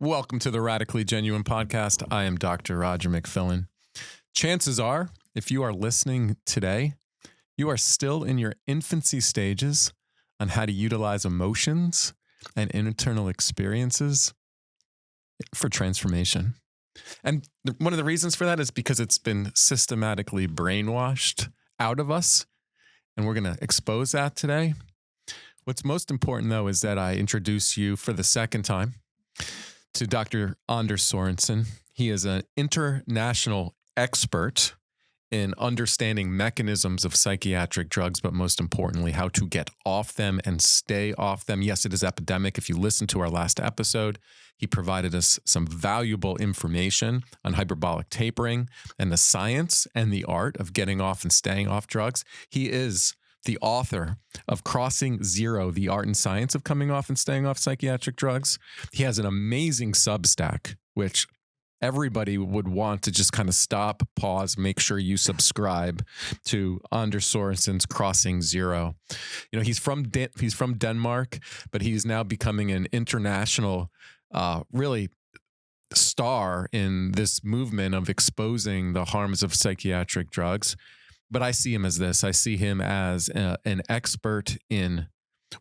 Welcome to the Radically Genuine Podcast. I am Dr. Roger McFillin. Chances are, if you are listening today, you are still in your infancy stages on how to utilize emotions and internal experiences for transformation. And one of the reasons for that is because it's been systematically brainwashed out of us, and we're going to expose that today. What's most important, though, is that I introduce you for the second time to Dr. Anders Sorensen. He is an international expert in understanding mechanisms of psychiatric drugs, but most importantly, how to get off them and stay off them. Yes, it is epidemic. If you listen to our last episode, he provided us some valuable information on hyperbolic tapering and the science and the art of getting off and staying off drugs. He is the author of Crossing Zero, the art and science of coming off and staying off psychiatric drugs. He has an amazing Substack, which everybody would want to just kind of stop, pause, make sure you subscribe to Anders Sorensen's Crossing Zero. You know, he's from Denmark, but he's now becoming an international, really star in this movement of exposing the harms of psychiatric drugs. But I see him as this. I see him as an expert in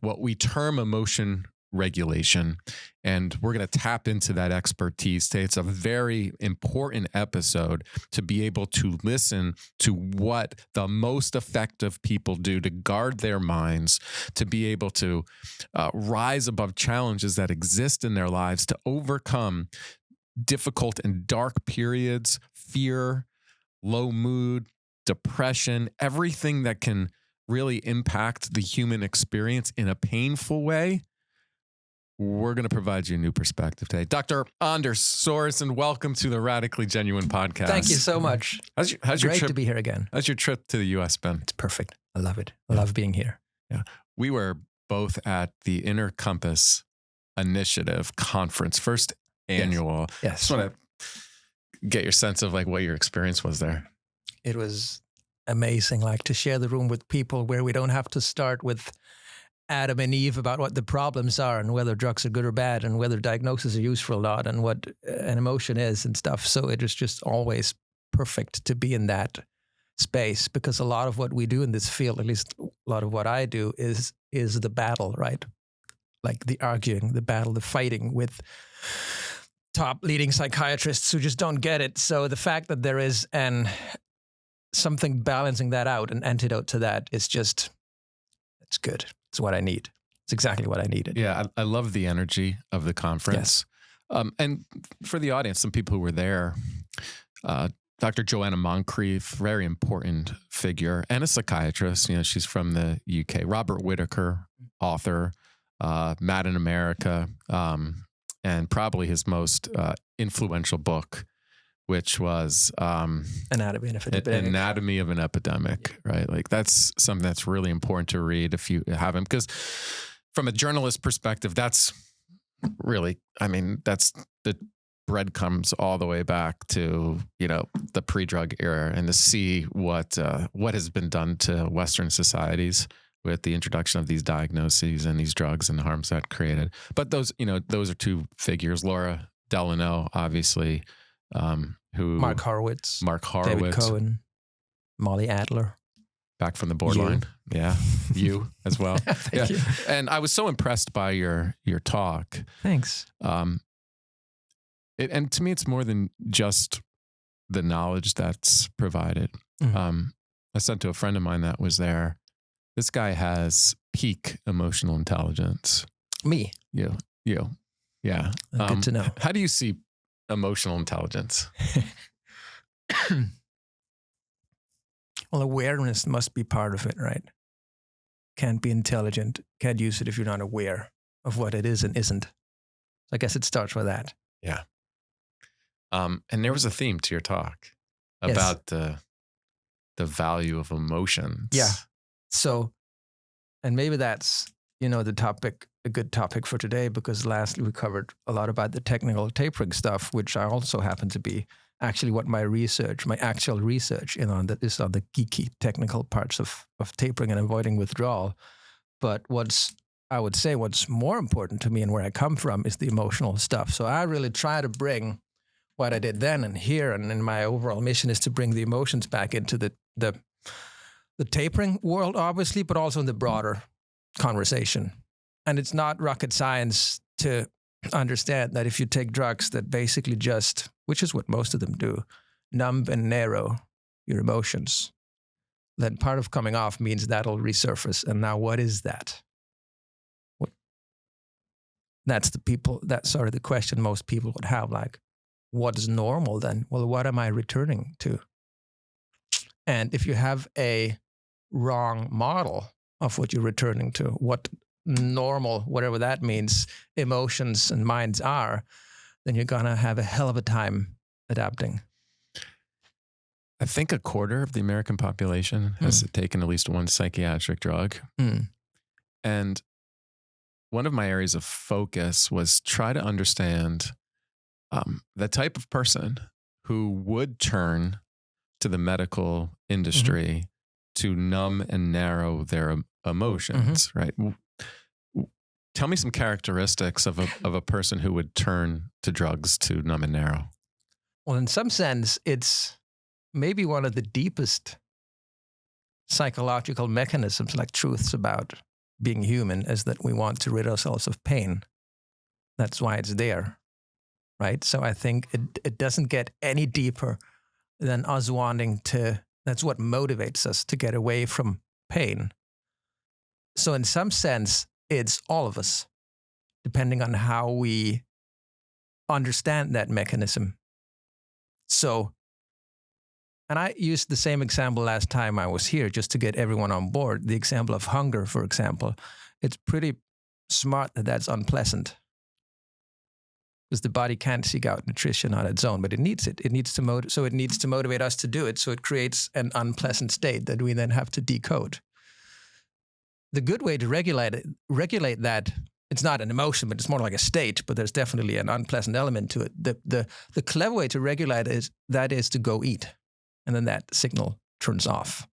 what we term emotion regulation. And we're going to tap into that expertise today. It's a very important episode to be able to listen to what the most effective people do to guard their minds, to be able to rise above challenges that exist in their lives, to overcome difficult and dark periods, fear, low mood, depression, everything that can really impact the human experience in a painful way. We're going to provide you a new perspective today. Dr. Anders Sorensen, welcome to the Radically Genuine Podcast. Thank you so much. How's your Great trip to be here again. How's your trip to the U.S. been? It's perfect. I love it. I love being here. Yeah. We were both at the Inner Compass Initiative conference, first annual. Yes. I just want to get your sense of like what your experience was there. It was amazing, like to share the room with people where we don't have to start with Adam and Eve about what the problems are and whether drugs are good or bad and whether diagnoses are useful or not and what an emotion is and stuff. So it is just always perfect to be in that space, because a lot of what we do in this field, at least a lot of what I do, is the battle, right? Like the arguing, the battle, the fighting with top leading psychiatrists who just don't get it. So the fact that there is something balancing that out, an antidote to that, is just, it's good. It's what I need. It's exactly what I needed. Yeah, I love the energy of the conference. Yes. And for the audience, some people who were there, Dr. Joanna Moncrief, very important figure, and a psychiatrist. You know, she's from the UK. Robert Whitaker, author, Mad in America, and probably his most influential book, which was Anatomy of an Epidemic, right? Like that's something that's really important to read if you haven't, because from a journalist perspective, that's really, I mean, that's the breadcrumbs all the way back to, you know, the pre-drug era, and to see what has been done to Western societies with the introduction of these diagnoses and these drugs and the harms that created. But those are two figures, Laura Delano, obviously, Mark Horowitz, David Cohen, Molly Adler, back from the borderline. You. Yeah, you as well. Thank you. And I was so impressed by your talk. Thanks. And to me, it's more than just the knowledge that's provided. Mm-hmm. I said to a friend of mine that was there, this guy has peak emotional intelligence. Me. You. Yeah. Good to know. How do you see emotional intelligence? Well, awareness must be part of it, right? Can't be intelligent, can't use it if you're not aware of what it is and isn't. So I guess it starts with that. Yeah. And there was a theme to your talk about the value of emotions. Yeah. So, and maybe that's, the topic, a good topic for today, because lastly we covered a lot about the technical tapering stuff, which I also happen to be actually what my actual research is on the geeky technical parts of tapering and avoiding withdrawal. But what's I would say what's more important to me and where I come from is the emotional stuff. So I really try to bring what I did then and here, and in my overall mission is to bring the emotions back into the tapering world, obviously, but also in the broader conversation. And it's not rocket science to understand that if you take drugs that basically just, which is what most of them do, numb and narrow your emotions, then part of coming off means that'll resurface. And now what is that? That's sort of the question most people would have, like, what's normal then? Well, what am I returning to? And if you have a wrong model of what you're returning to, what normal, whatever that means, emotions and minds are, then you're going to have a hell of a time adapting. I think a quarter of the American population has taken at least one psychiatric drug. And one of my areas of focus was try to understand the type of person who would turn to the medical industry to numb and narrow their emotions, right? Tell me some characteristics of a person who would turn to drugs to numb and narrow. Well, in some sense, it's maybe one of the deepest psychological mechanisms, like truths about being human, is that we want to rid ourselves of pain. That's why it's there, right? So I think it doesn't get any deeper than us wanting to, that's what motivates us to get away from pain. So in some sense, it's all of us, depending on how we understand that mechanism. So, and I used the same example last time I was here just to get everyone on board. The example of hunger, for example, it's pretty smart that that's unpleasant because the body can't seek out nutrition on its own, but it needs it. It needs to motivate us to do it. So it creates an unpleasant state that we then have to decode. The good way to regulate that, it's not an emotion, but it's more like a state, but there's definitely an unpleasant element to it. The clever way to regulate is to go eat. And then that signal turns off.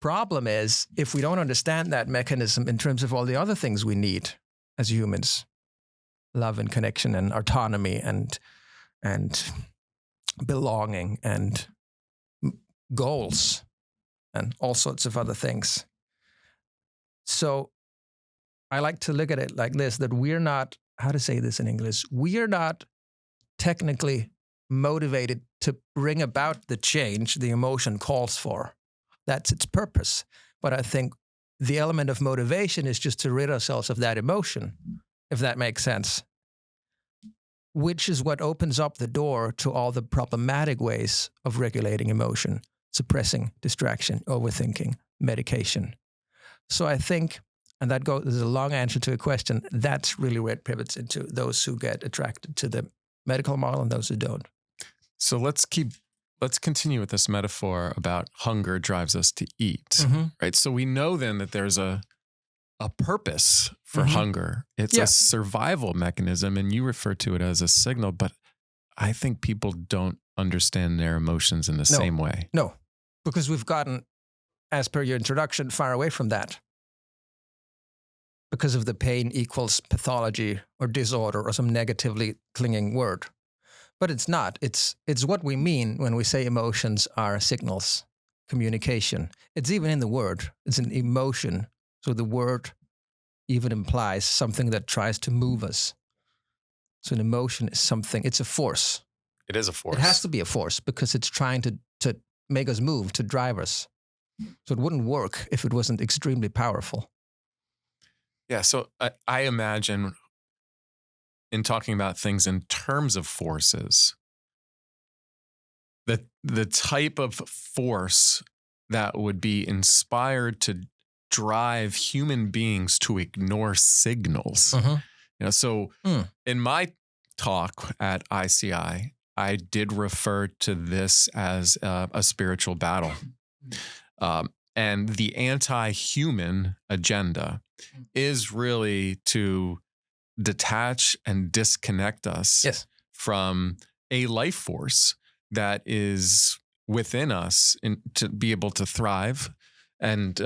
Problem is, if we don't understand that mechanism in terms of all the other things we need as humans, love and connection and autonomy and belonging and goals and all sorts of other things. So I like to look at it like this, that we're not, how to say this in English, we are not technically motivated to bring about the change the emotion calls for. That's its purpose. But I think the element of motivation is just to rid ourselves of that emotion, if that makes sense, which is what opens up the door to all the problematic ways of regulating emotion, suppressing distraction, overthinking, medication. So I think, and there's a long answer to a question, that's really where it pivots into those who get attracted to the medical model and those who don't. So let's continue with this metaphor about hunger drives us to eat, right? So we know then that there's a purpose for hunger. It's a survival mechanism, and you refer to it as a signal, but I think people don't understand their emotions in the same way. No, because we've gotten, as per your introduction, far away from that. Because of the pain equals pathology or disorder or some negatively clinging word. But it's not. It's what we mean when we say emotions are signals, communication. It's even in the word. It's an emotion. So the word even implies something that tries to move us. So an emotion is something, it's a force. It is a force. It has to be a force because it's trying to make us move, to drive us. So it wouldn't work if it wasn't extremely powerful. Yeah, so I imagine in talking about things in terms of forces, the type of force that would be inspired to drive human beings to ignore signals. So in my talk at ICI, I did refer to this as a spiritual battle. And the anti-human agenda is really to detach and disconnect us from a life force that is within us to be able to thrive and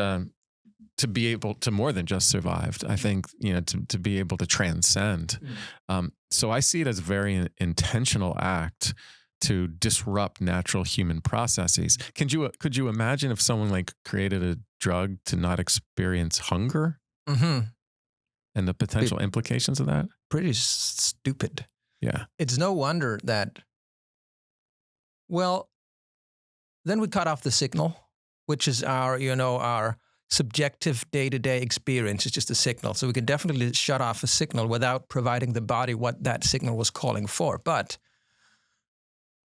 to be able to more than just survive. I think, to be able to transcend. So I see it as a very intentional act to disrupt natural human processes. Could you imagine if someone like created a drug to not experience hunger and the potential implications of that? Pretty stupid. Yeah. It's no wonder that, well, then we cut off the signal, which is our subjective day-to-day experience. It's just a signal. So we can definitely shut off a signal without providing the body what that signal was calling for. But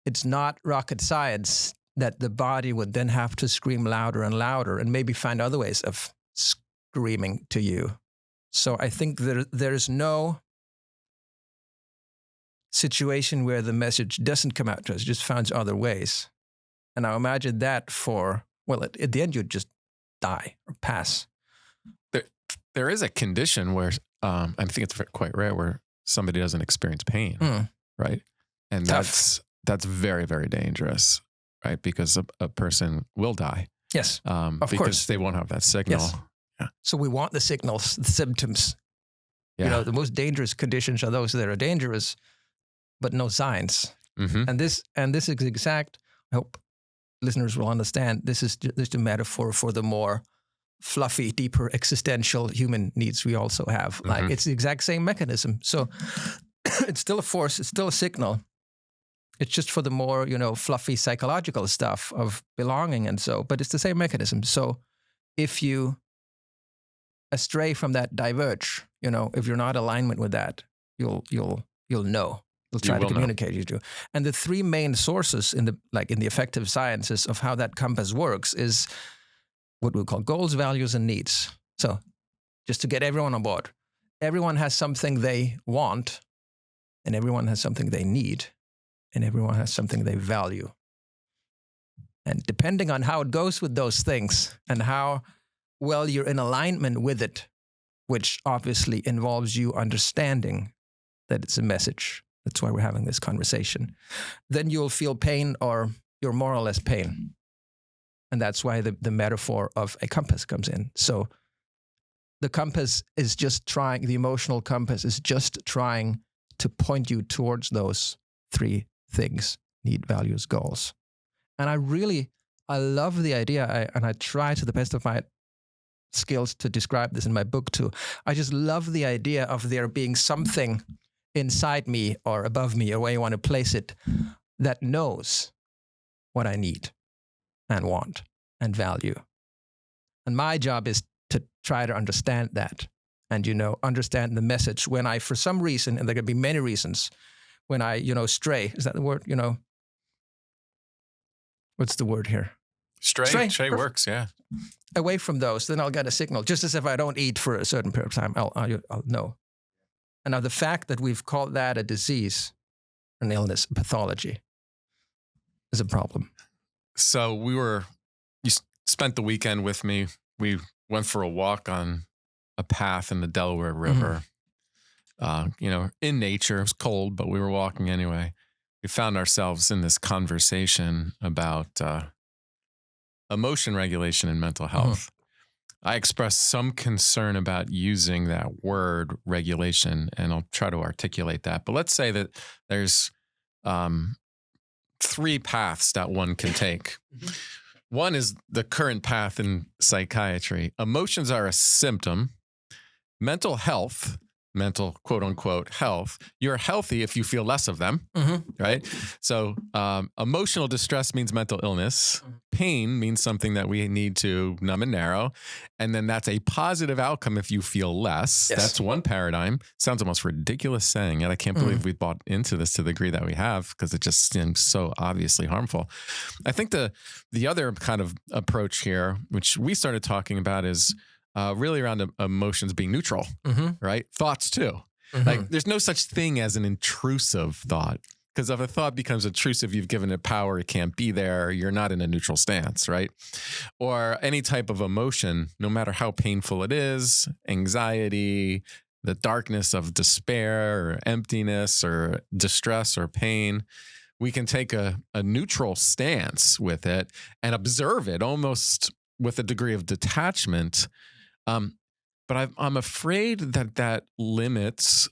it's not rocket science that the body would then have to scream louder and louder and maybe find other ways of screaming to you. So I think there's no situation where the message doesn't come out to us, just finds other ways. And I imagine that at the end, you'd just die or pass. There is a condition where I think it's quite rare where somebody doesn't experience pain, right? And Tough. that's very, very dangerous, right? Because a person will die. Yes, of because course. they won't have that signal. Yes. Yeah. So we want the signals, the symptoms. Yeah. The most dangerous conditions are those that are dangerous, but no signs. And this is exact. I hope listeners will understand. This is just a metaphor for the more fluffy, deeper, existential human needs we also have. Like it's the exact same mechanism. So it's still a force. It's still a signal. It's just for the more, fluffy psychological stuff of belonging and so. But it's the same mechanism. So if you astray from that, diverge, if you're not in alignment with that, you'll know. You'll try to communicate you to. And the three main sources in the affective sciences of how that compass works is what we call goals, values, and needs. So just to get everyone on board, everyone has something they want, and everyone has something they need, and everyone has something they value. And depending on how it goes with those things and how well you're in alignment with it, which obviously involves you understanding that it's a message. That's why we're having this conversation. Then you'll feel pain, or you're more or less pain. And that's why the metaphor of a compass comes in. So the compass is just trying, the emotional compass is just trying to point you towards those three things: need, values, goals. And I love the idea, and I try to the best of my skills to describe this in my book too. I just love the idea of there being something inside me or above me, or where you want to place it, that knows what I need and want and value. And my job is to try to understand that and, understand the message when I, for some reason, and there could be many reasons, when I, stray. Is that the word? What's the word here? Stray works, yeah. Away from those, then I'll get a signal. Just as if I don't eat for a certain period of time, I'll know. And now the fact that we've called that a disease, an illness, a pathology, is a problem. So you spent the weekend with me. We went for a walk on a path in the Delaware River. In nature. It was cold, but we were walking anyway. We found ourselves in this conversation about emotion regulation and mental health. I expressed some concern about using that word regulation, and I'll try to articulate that. But let's say that there's three paths that one can take. One is the current path in psychiatry. Emotions are a symptom. Mental health, mental quote unquote health, you're healthy if you feel less of them, right? So emotional distress means mental illness. Pain means something that we need to numb and narrow. And then that's a positive outcome if you feel less. Yes. That's one paradigm. Sounds almost ridiculous saying it. I can't believe we bought into this to the degree that we have, because it just seems so obviously harmful. I think the other kind of approach here, which we started talking about, is really around emotions being neutral, right? Thoughts too. Like there's no such thing as an intrusive thought, because if a thought becomes intrusive, you've given it power, it can't be there, you're not in a neutral stance, right? Or any type of emotion, no matter how painful it is, anxiety, the darkness of despair or emptiness or distress or pain, we can take a neutral stance with it and observe it almost with a degree of detachment, But I'm afraid that limits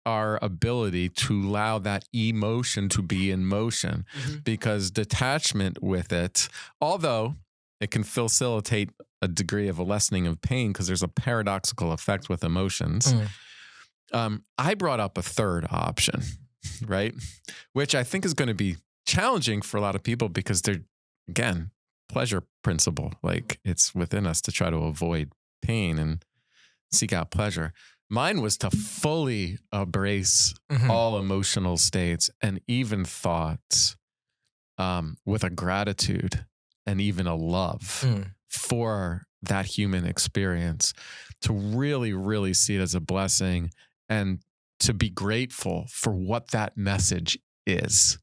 our ability to allow that emotion to be in motion, because detachment with it, although it can facilitate a degree of a lessening of pain because there's a paradoxical effect with emotions. I brought up a third option, right? Which I think is going to be challenging for a lot of people because they're, again, pleasure principle. Like, it's within us to try to avoid pain and seek out pleasure. Mine was to fully embrace all emotional states and even thoughts with a gratitude and even a love for that human experience, to really, really see it as a blessing and to be grateful for what that message is.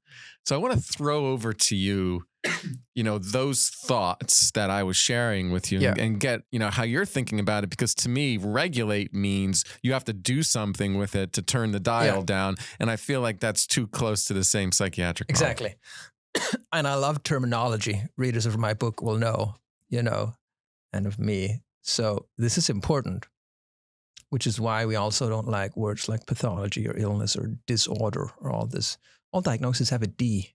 So I want to throw over to you, those thoughts that I was sharing with you and get, how you're thinking about it. Because to me, regulate means you have to do something with it to turn the dial down. And I feel like that's too close to the same psychiatric model. Exactly. And I love terminology. Readers of my book will know, and of me. So this is important, which is why we also don't like words like pathology or illness or disorder or all this. All diagnoses have a D,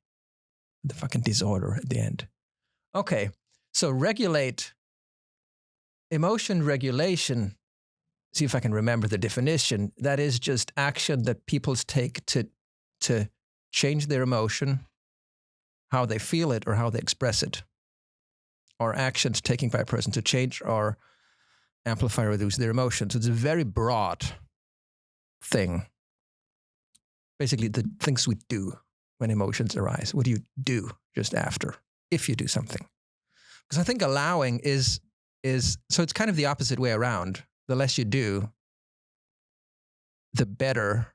the fucking disorder at the end. Okay, so regulate, emotion regulation, see if I can remember the definition. That is just action that people take to change their emotion, how they feel it or how they express it, or actions taken by a person to change or amplify or reduce their emotions. It's a very broad thing. Basically, the things we do when emotions arise. What do you do just after, if you do something? Because I think allowing is so it's kind of the opposite way around. The less you do, the better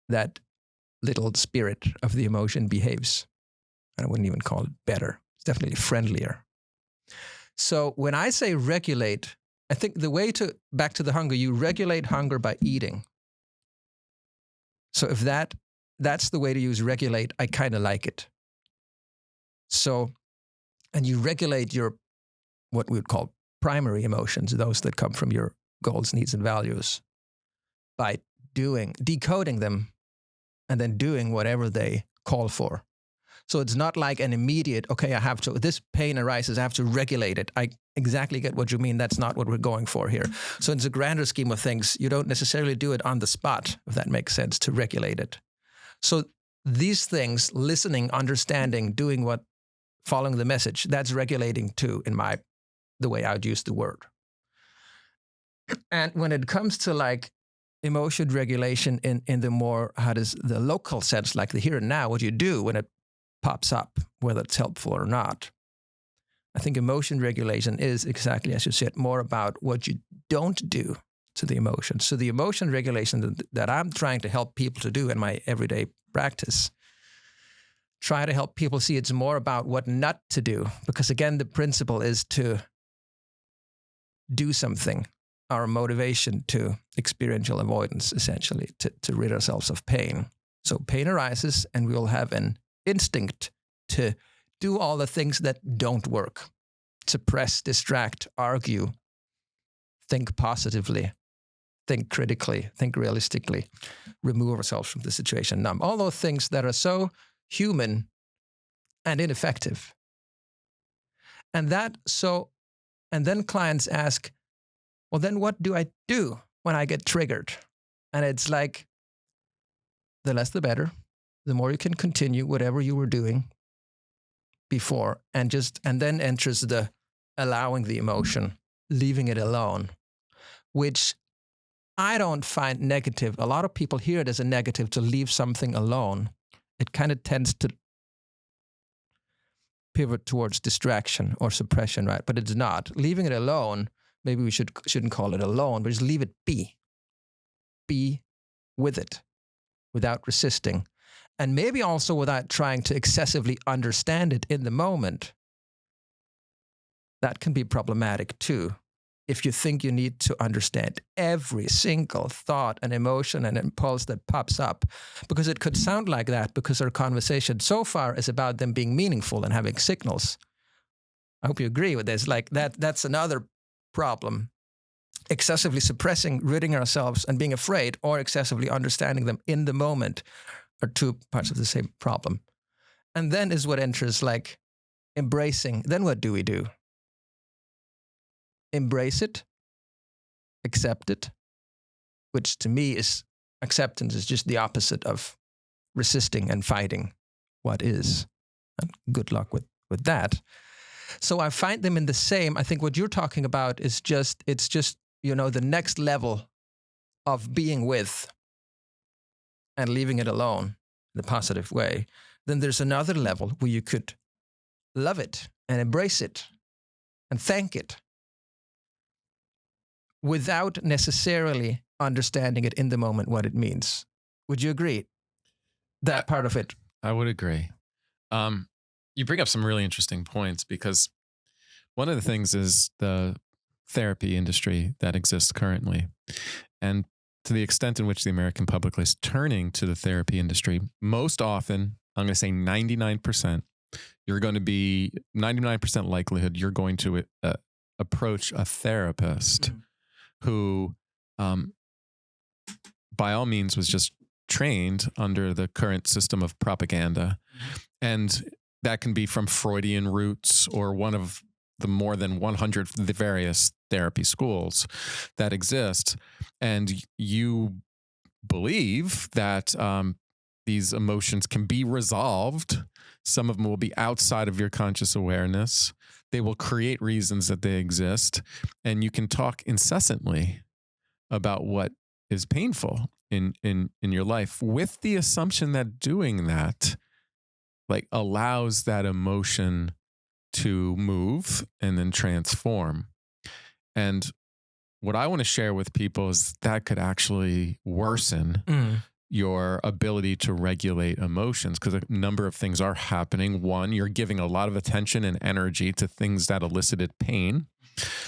that little spirit of the emotion behaves. I wouldn't even call it better. It's definitely friendlier. So when I say regulate, I think the way back to the hunger, you regulate hunger by eating. So if that's the way to use regulate, I kind of like it. So, and you regulate your, what we would call primary emotions, those that come from your goals, needs, and values, by decoding them and then doing whatever they call for. So it's not like an immediate, okay, this pain arises, I have to regulate it. I exactly get what you mean. That's not what we're going for here. So in the grander scheme of things, you don't necessarily do it on the spot, if that makes sense, to regulate it. So these things, listening, understanding, following the message, that's regulating too, the way I would use the word. And when it comes to like emotion regulation in the more, the local sense, like the here and now, what you do when it pops up, whether it's helpful or not. I think emotion regulation is exactly, as you said, more about what you don't do to the emotion. So the emotion regulation that I'm trying to help people to do in my everyday practice, try to help people see it's more about what not to do. Because again, the principle is to do something, our motivation to experiential avoidance, essentially, to rid ourselves of pain. So pain arises and we will have an instinct to do all the things that don't work. Suppress, distract, argue, think positively, think critically, think realistically, remove ourselves from the situation, numb. All those things that are so human and ineffective. And then clients ask, well, then what do I do when I get triggered? And it's like, the less the better. The more you can continue whatever you were doing before, and then enters the allowing the emotion, leaving it alone, which I don't find negative. A lot of people hear it as a negative to leave something alone. It kind of tends to pivot towards distraction or suppression, right? But it's not. Leaving it alone, maybe we shouldn't call it alone, but just leave it be. Be with it without resisting. And maybe also without trying to excessively understand it in the moment. That can be problematic too. If you think you need to understand every single thought and emotion and impulse that pops up, because it could sound like that because our conversation so far is about them being meaningful and having signals. I hope you agree with this. Like that's another problem. excessively suppressing, ridding ourselves, and being afraid, or excessively understanding them in the moment are two parts of the same problem. And then is what enters like embracing. Then what do we do? Embrace it, accept it, which to me is acceptance is just the opposite of resisting and fighting what is. And good luck with that. So I find them in the same. I think what you're talking about is it's just, the next level of being with and leaving it alone in a positive way. Then there's another level where you could love it and embrace it and thank it without necessarily understanding it in the moment what it means. Would you agree? That part of it. I would agree. You bring up some really interesting points because one of the things is the therapy industry that exists currently. And to the extent in which the American public is turning to the therapy industry, most often, I'm going to say 99%, you're going to be 99% likelihood you're going to approach a therapist who, by all means, was just trained under the current system of propaganda. And that can be from Freudian roots or one of the more than 100 the various therapy schools that exist. And you believe that these emotions can be resolved. Some of them will be outside of your conscious awareness. They will create reasons that they exist. And you can talk incessantly about what is painful in your life with the assumption that doing that like allows that emotion to move and then transform. And what I want to share with people is that could actually worsen your ability to regulate emotions because a number of things are happening. One, you're giving a lot of attention and energy to things that elicited pain.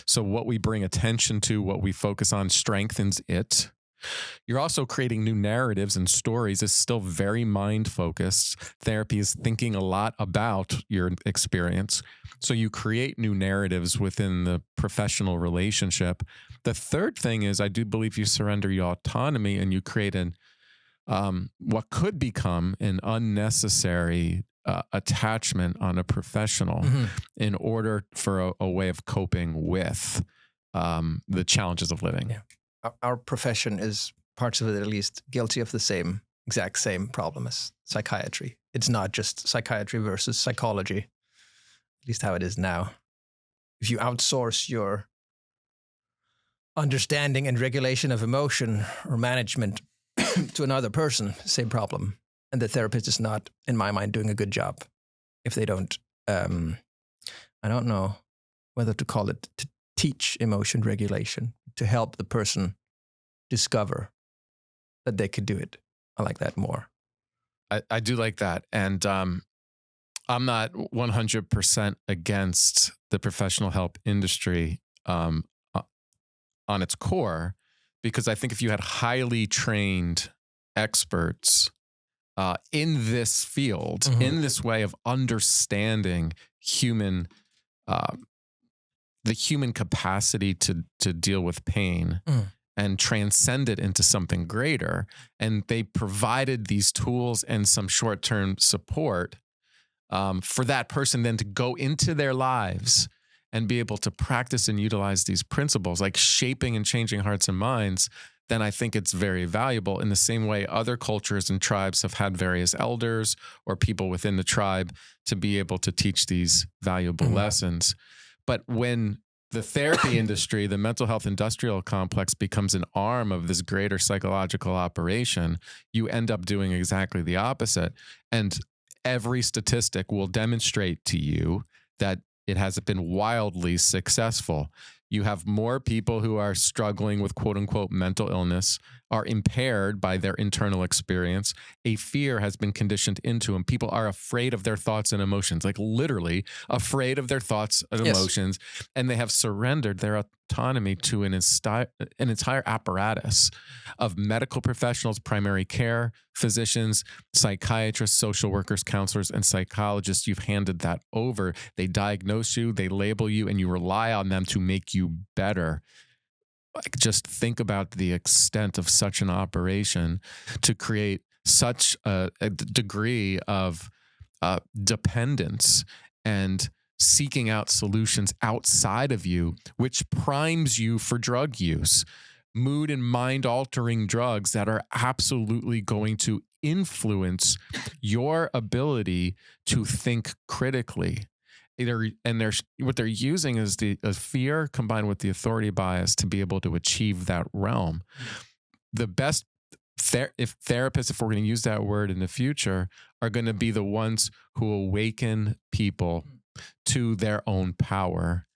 So what we bring attention to, what we focus on strengthens it. You're also creating new narratives and stories. It's still very mind focused. Therapy is thinking a lot about your experience. So you create new narratives within the professional relationship. The third thing is I do believe you surrender your autonomy and you create what could become an unnecessary attachment on a professional in order for a way of coping with the challenges of living. Yeah. Our profession is, parts of it at least, guilty of the exact same problem as psychiatry. It's not just psychiatry versus psychology, at least how it is now. If you outsource your understanding and regulation of emotion or management to another person, same problem. And the therapist is not, in my mind, doing a good job if they don't, I don't know whether to call it to teach emotion regulation, to help the person discover that they could do it. I like that more. I do like that. And I'm not 100% against the professional help industry on its core, because I think if you had highly trained experts in this field, in this way of understanding the human capacity to deal with pain and transcend it into something greater. And they provided these tools and some short-term support for that person then to go into their lives and be able to practice and utilize these principles, like shaping and changing hearts and minds, then I think it's very valuable. In the same way other cultures and tribes have had various elders or people within the tribe to be able to teach these valuable lessons. But when the therapy industry, the mental health industrial complex becomes an arm of this greater psychological operation, you end up doing exactly the opposite. And every statistic will demonstrate to you that it has been wildly successful. You have more people who are struggling with quote unquote mental illness, are impaired by their internal experience. A fear has been conditioned into them. People are afraid of their thoughts and emotions, like literally afraid of their thoughts and emotions. And they have surrendered their autonomy to an entire apparatus of medical professionals, primary care physicians, psychiatrists, social workers, counselors, and psychologists. You've handed that over. They diagnose you, they label you, and you rely on them to make you better. like, just think about the extent of such an operation to create such a degree of dependence and seeking out solutions outside of you, which primes you for drug use, mood and mind altering drugs that are absolutely going to influence your ability to think critically. What they're using is the fear combined with the authority bias to be able to achieve that realm. The best therapists, if we're going to use that word in the future, are going to be the ones who awaken people to their own power,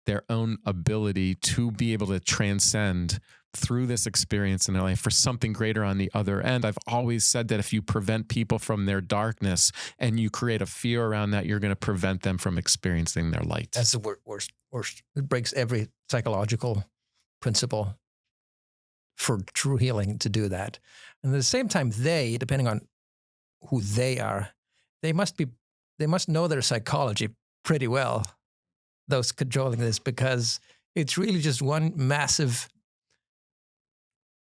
their own ability to be able to transcend through this experience in their life for something greater on the other end. I've always said that if you prevent people from their darkness and you create a fear around that, you're going to prevent them from experiencing their light. That's the worst. It breaks every psychological principle for true healing to do that. And at the same time, they, depending on who they are, they must know their psychology pretty well, those controlling this, because it's really just one massive,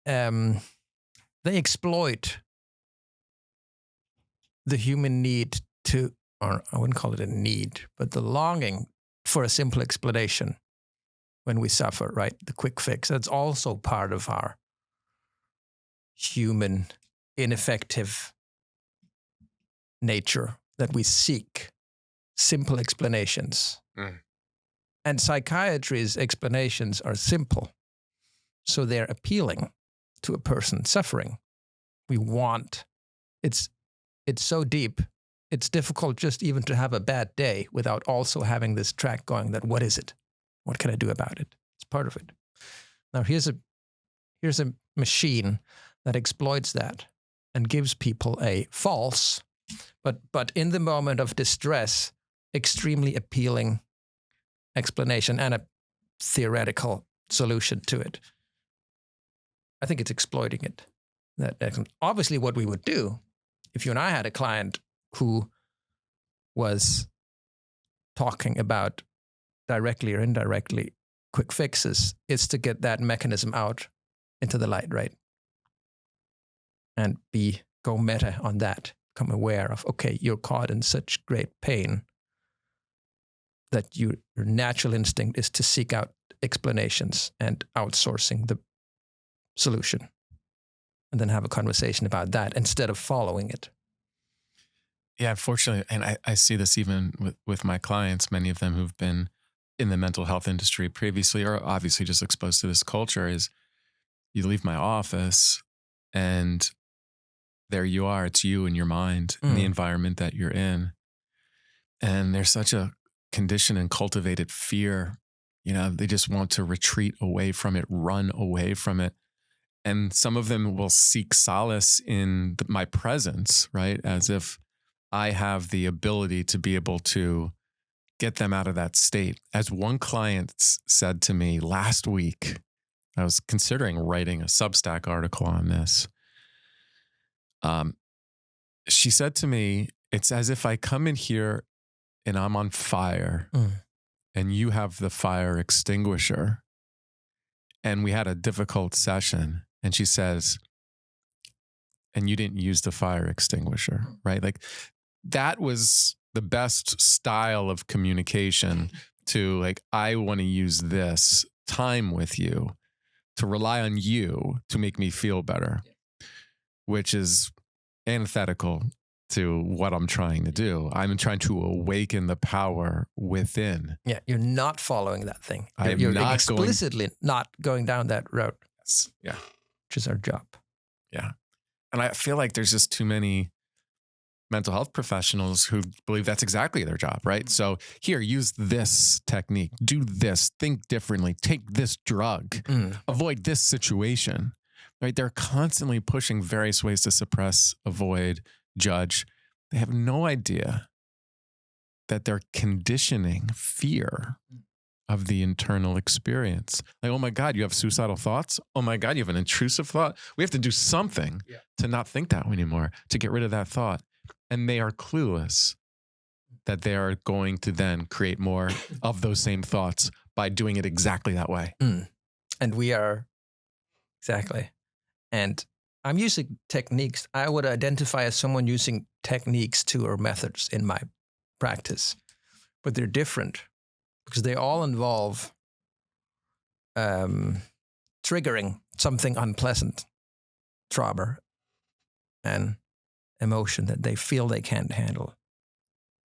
they exploit the human need to, or I wouldn't call it a need, but the longing for a simple explanation when we suffer, right? The quick fix. That's also part of our human ineffective nature, that we seek simple explanations. And psychiatry's explanations are simple, so they're appealing to a person suffering. We want, it's so deep, it's difficult just even to have a bad day without also having this track going that, what is it? What can I do about it? It's part of it. Now here's a machine that exploits that and gives people a false, but in the moment of distress, extremely appealing explanation and a theoretical solution to it. I think it's exploiting it. That's obviously what we would do if you and I had a client who was talking about directly or indirectly quick fixes, is to get that mechanism out into the light, right? And go meta on that, become aware of, okay, you're caught in such great pain that your natural instinct is to seek out explanations and outsourcing the solution, and then have a conversation about that instead of following it. Yeah, unfortunately, and I see this even with my clients, many of them who've been in the mental health industry previously or obviously just exposed to this culture, is you leave my office and there you are. It's you and your mind and the environment that you're in. And there's such a conditioned and cultivated fear. You know, they just want to retreat away from it, run away from it. And some of them will seek solace in my presence, right? As if I have the ability to be able to get them out of that state. As one client said to me last week, I was considering writing a Substack article on this. She said to me, it's as if I come in here and I'm on fire and you have the fire extinguisher. And we had a difficult session. And she says, and you didn't use the fire extinguisher, right? Like, that was the best style of communication to, like, I want to use this time with you to rely on you to make me feel better, which is antithetical to what I'm trying to do. I'm trying to awaken the power within. Yeah, you're not following that thing. You're not explicitly not going down that road. Yeah. Which is our job. Yeah. And I feel like there's just too many mental health professionals who believe that's exactly their job, right? So here, use this technique, do this, think differently, take this drug, avoid this situation, right? They're constantly pushing various ways to suppress, avoid, judge. They have no idea that they're conditioning fear of the internal experience. Like, oh my God, you have suicidal thoughts? Oh my God, you have an intrusive thought? We have to do something to not think that anymore, to get rid of that thought. And they are clueless that they are going to then create more of those same thoughts by doing it exactly that way. And we are, exactly. And I'm using techniques. I would identify as someone using techniques too, or methods in my practice, but they're different because they all involve triggering something unpleasant, trauma, and emotion that they feel they can't handle.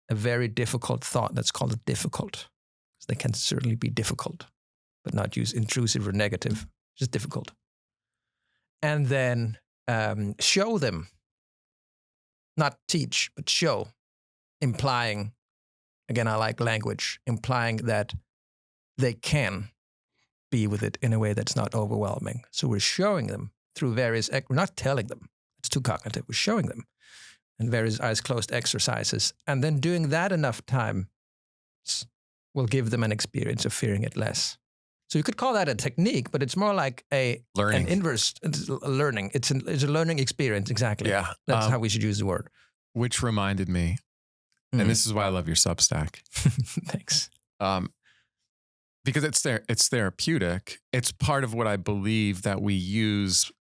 A very difficult thought that's called difficult. They can certainly be difficult, but not use intrusive or negative, just difficult. And then show them, not teach, but show, implying, again, I like language, implying that they can be with it in a way that's not overwhelming. So we're showing them through various, we're not telling them, it's too cognitive, we're showing them in various eyes closed exercises. And then doing that enough time will give them an experience of fearing it less. So you could call that a technique, but it's more like an inverse learning. It's a learning experience, exactly. Yeah. That's how we should use the word. Which reminded me, and this is why I love your Substack. Thanks. Because it's therapeutic. It's part of what I believe that we use.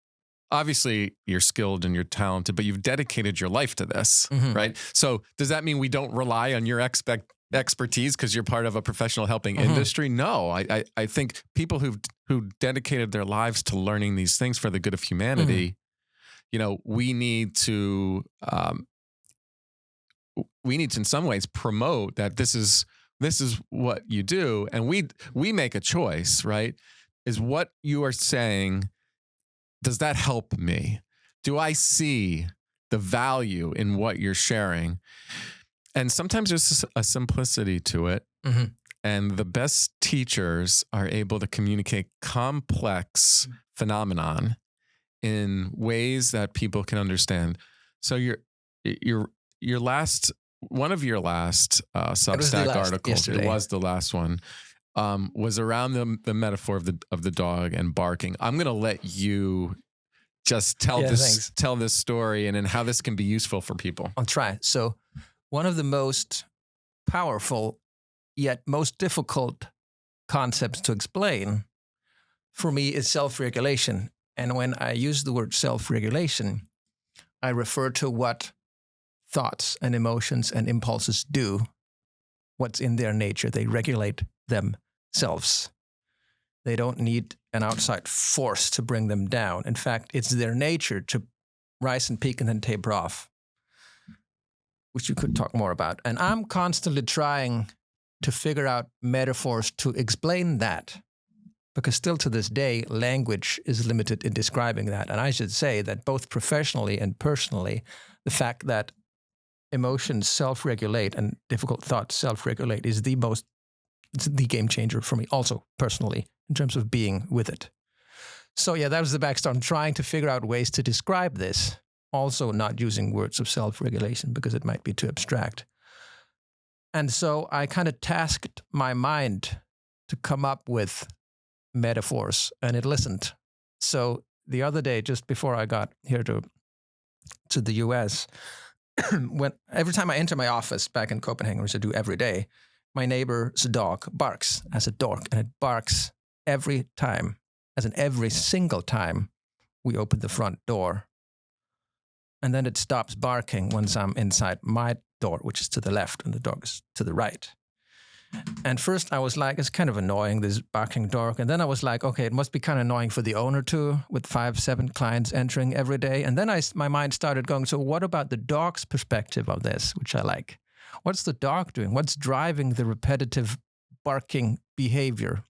Obviously, you're skilled and you're talented, but you've dedicated your life to this, right? So does that mean we don't rely on your expertise because you're part of a professional helping industry? No, I think people who dedicated their lives to learning these things for the good of humanity, we need to in some ways promote that this is what you do, and we make a choice, right? Is what you are saying, does that help me? Do I see the value in what you're sharing? And sometimes there's a simplicity to it. And the best teachers are able to communicate complex phenomenon in ways that people can understand. So your last, one of your last Substack articles, it was the last one, was around the metaphor of the dog and barking. I'm going to let you just tell this story and then how this can be useful for people. I'll try. So one of the most powerful yet most difficult concepts to explain for me is self-regulation. And when I use the word self-regulation, I refer to what thoughts and emotions and impulses do, what's in their nature. They regulate themselves. They don't need an outside force to bring them down. In fact, it's their nature to rise and peak and then taper off, which you could talk more about. And I'm constantly trying to figure out metaphors to explain that, because still to this day, language is limited in describing that. And I should say that both professionally and personally, the fact that emotions self-regulate and difficult thoughts self-regulate is it's the game changer for me also personally in terms of being with it. So yeah, that was the backstory. I'm trying to figure out ways to describe this, also not using words of self-regulation because it might be too abstract. And so I kind of tasked my mind to come up with metaphors, and it listened. So the other day, just before I got here to the US, every time I enter my office back in Copenhagen, which I do every day, my neighbor's dog barks as a dog, and it barks every time, as in every single time we open the front door. And then it stops barking once I'm inside my door, which is to the left, and the dog is to the right. And first I was like, it's kind of annoying, this barking dog. And then I was like, okay, it must be kind of annoying for the owner too, with 5-7 clients entering every day. And then my mind started going, so what about the dog's perspective of this, which I like? What's the dog doing? What's driving the repetitive barking behavior?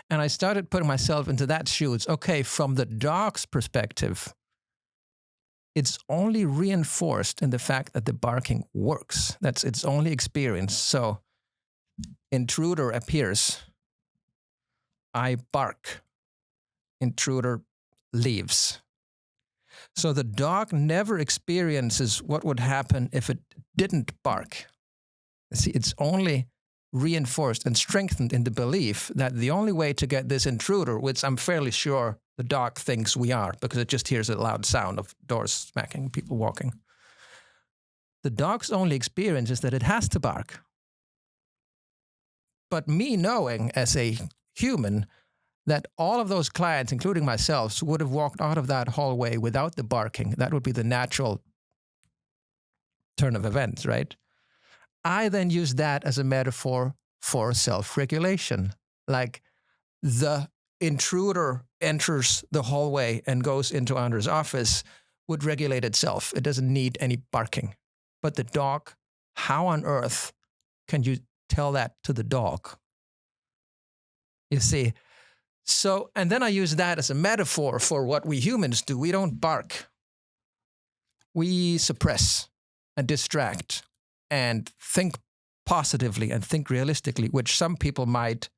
And I started putting myself into that shoes. Okay, from the dog's perspective, it's only reinforced in the fact that the barking works. That's its only experience. So intruder appears. I bark. Intruder leaves. So the dog never experiences what would happen if it didn't bark. See, it's only reinforced and strengthened in the belief that the only way to get this intruder, which I'm fairly sure the dog thinks we are, because it just hears a loud sound of doors smacking, people walking. The dog's only experience is that it has to bark. But me knowing as a human that all of those clients, including myself, would have walked out of that hallway without the barking. That would be the natural turn of events, right? I then use that as a metaphor for self-regulation. Like the intruder enters the hallway and goes into Andre's office would regulate itself. It doesn't need any barking. But the dog, how on earth can you tell that to the dog? You see? So, and then I use that as a metaphor for what we humans do. We don't bark. We suppress and distract and think positively and think realistically, which some people might,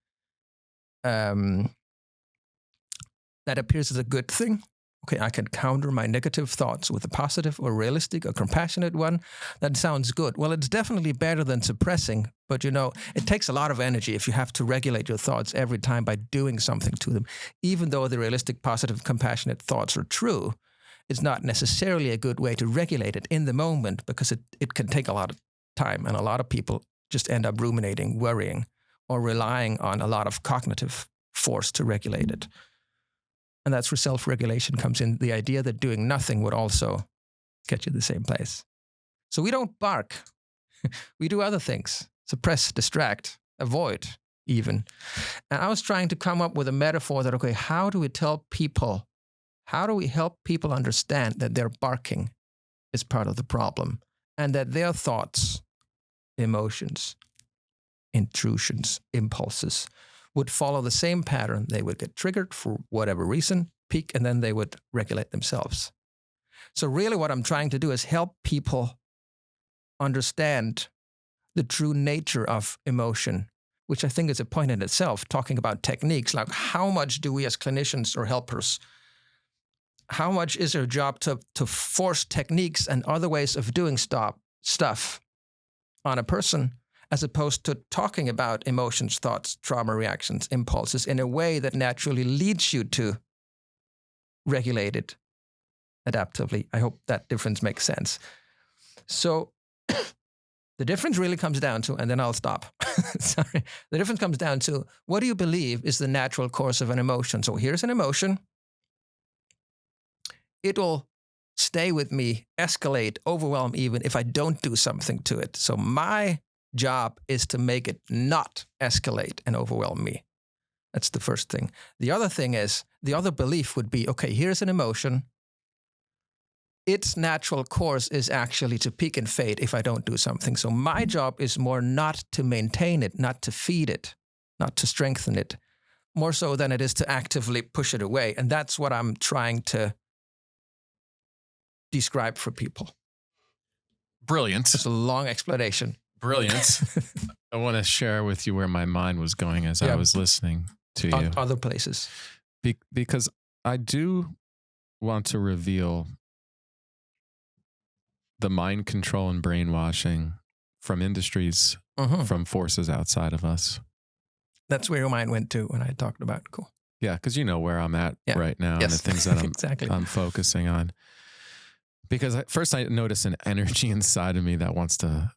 that appears as a good thing. Okay, I can counter my negative thoughts with a positive or realistic or compassionate one. That sounds good. Well, it's definitely better than suppressing, but it takes a lot of energy if you have to regulate your thoughts every time by doing something to them. Even though the realistic, positive, compassionate thoughts are true, it's not necessarily a good way to regulate it in the moment because it can take a lot of time, and a lot of people just end up ruminating, worrying, or relying on a lot of cognitive force to regulate it. And that's where self-regulation comes in, the idea that doing nothing would also get you to the same place. So we don't bark. We do other things, suppress, distract, avoid even. And I was trying to come up with a metaphor that, okay, how do we help people understand that their barking is part of the problem and that their thoughts, emotions, intrusions, impulses would follow the same pattern. They would get triggered for whatever reason, peak, and then they would regulate themselves. So really what I'm trying to do is help people understand the true nature of emotion, which I think is a point in itself, talking about techniques, like how much do we as clinicians or helpers, how much is our job to force techniques and other ways of doing stuff on a person, as opposed to talking about emotions, thoughts, trauma reactions, impulses in a way that naturally leads you to regulate it adaptively. I hope that difference makes sense. So the difference really comes down to, and then I'll stop. Sorry. The difference comes down to, what do you believe is the natural course of an emotion? So here's an emotion. It'll stay with me, escalate, overwhelm even if I don't do something to it. So my job is to make it not escalate and overwhelm me. That's the first thing. The other thing is, the other belief would be, okay, here's an emotion. Its natural course is actually to peak and fade if I don't do something. So my job is more not to maintain it, not to feed it, not to strengthen it, more so than it is to actively push it away. And that's what I'm trying to describe for people. Brilliant. It's a long explanation. Brilliant. I want to share with you where my mind was going as I was listening to you. Other places. Because I do want to reveal the mind control and brainwashing from industries, from forces outside of us. That's where your mind went to when I talked about it. Cool. Yeah, because you know where I'm at right now and the things that I'm focusing on. Because first I notice an energy inside of me that wants to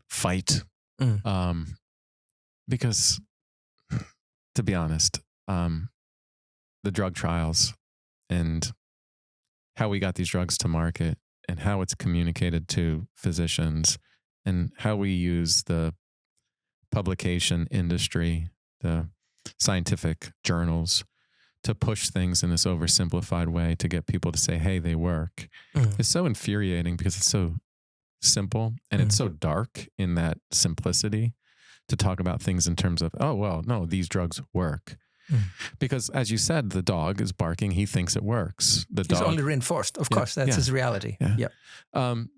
fight. Because to be honest, the drug trials and how we got these drugs to market and how it's communicated to physicians and how we use the publication industry, the scientific journals to push things in this oversimplified way to get people to say, hey, they work. It's so infuriating because it's so simple and it's so dark in that simplicity to talk about things in terms of, oh, well, no, these drugs work. Because as you said, the dog is barking. He thinks it works. He's only reinforced. Of course, that's his reality.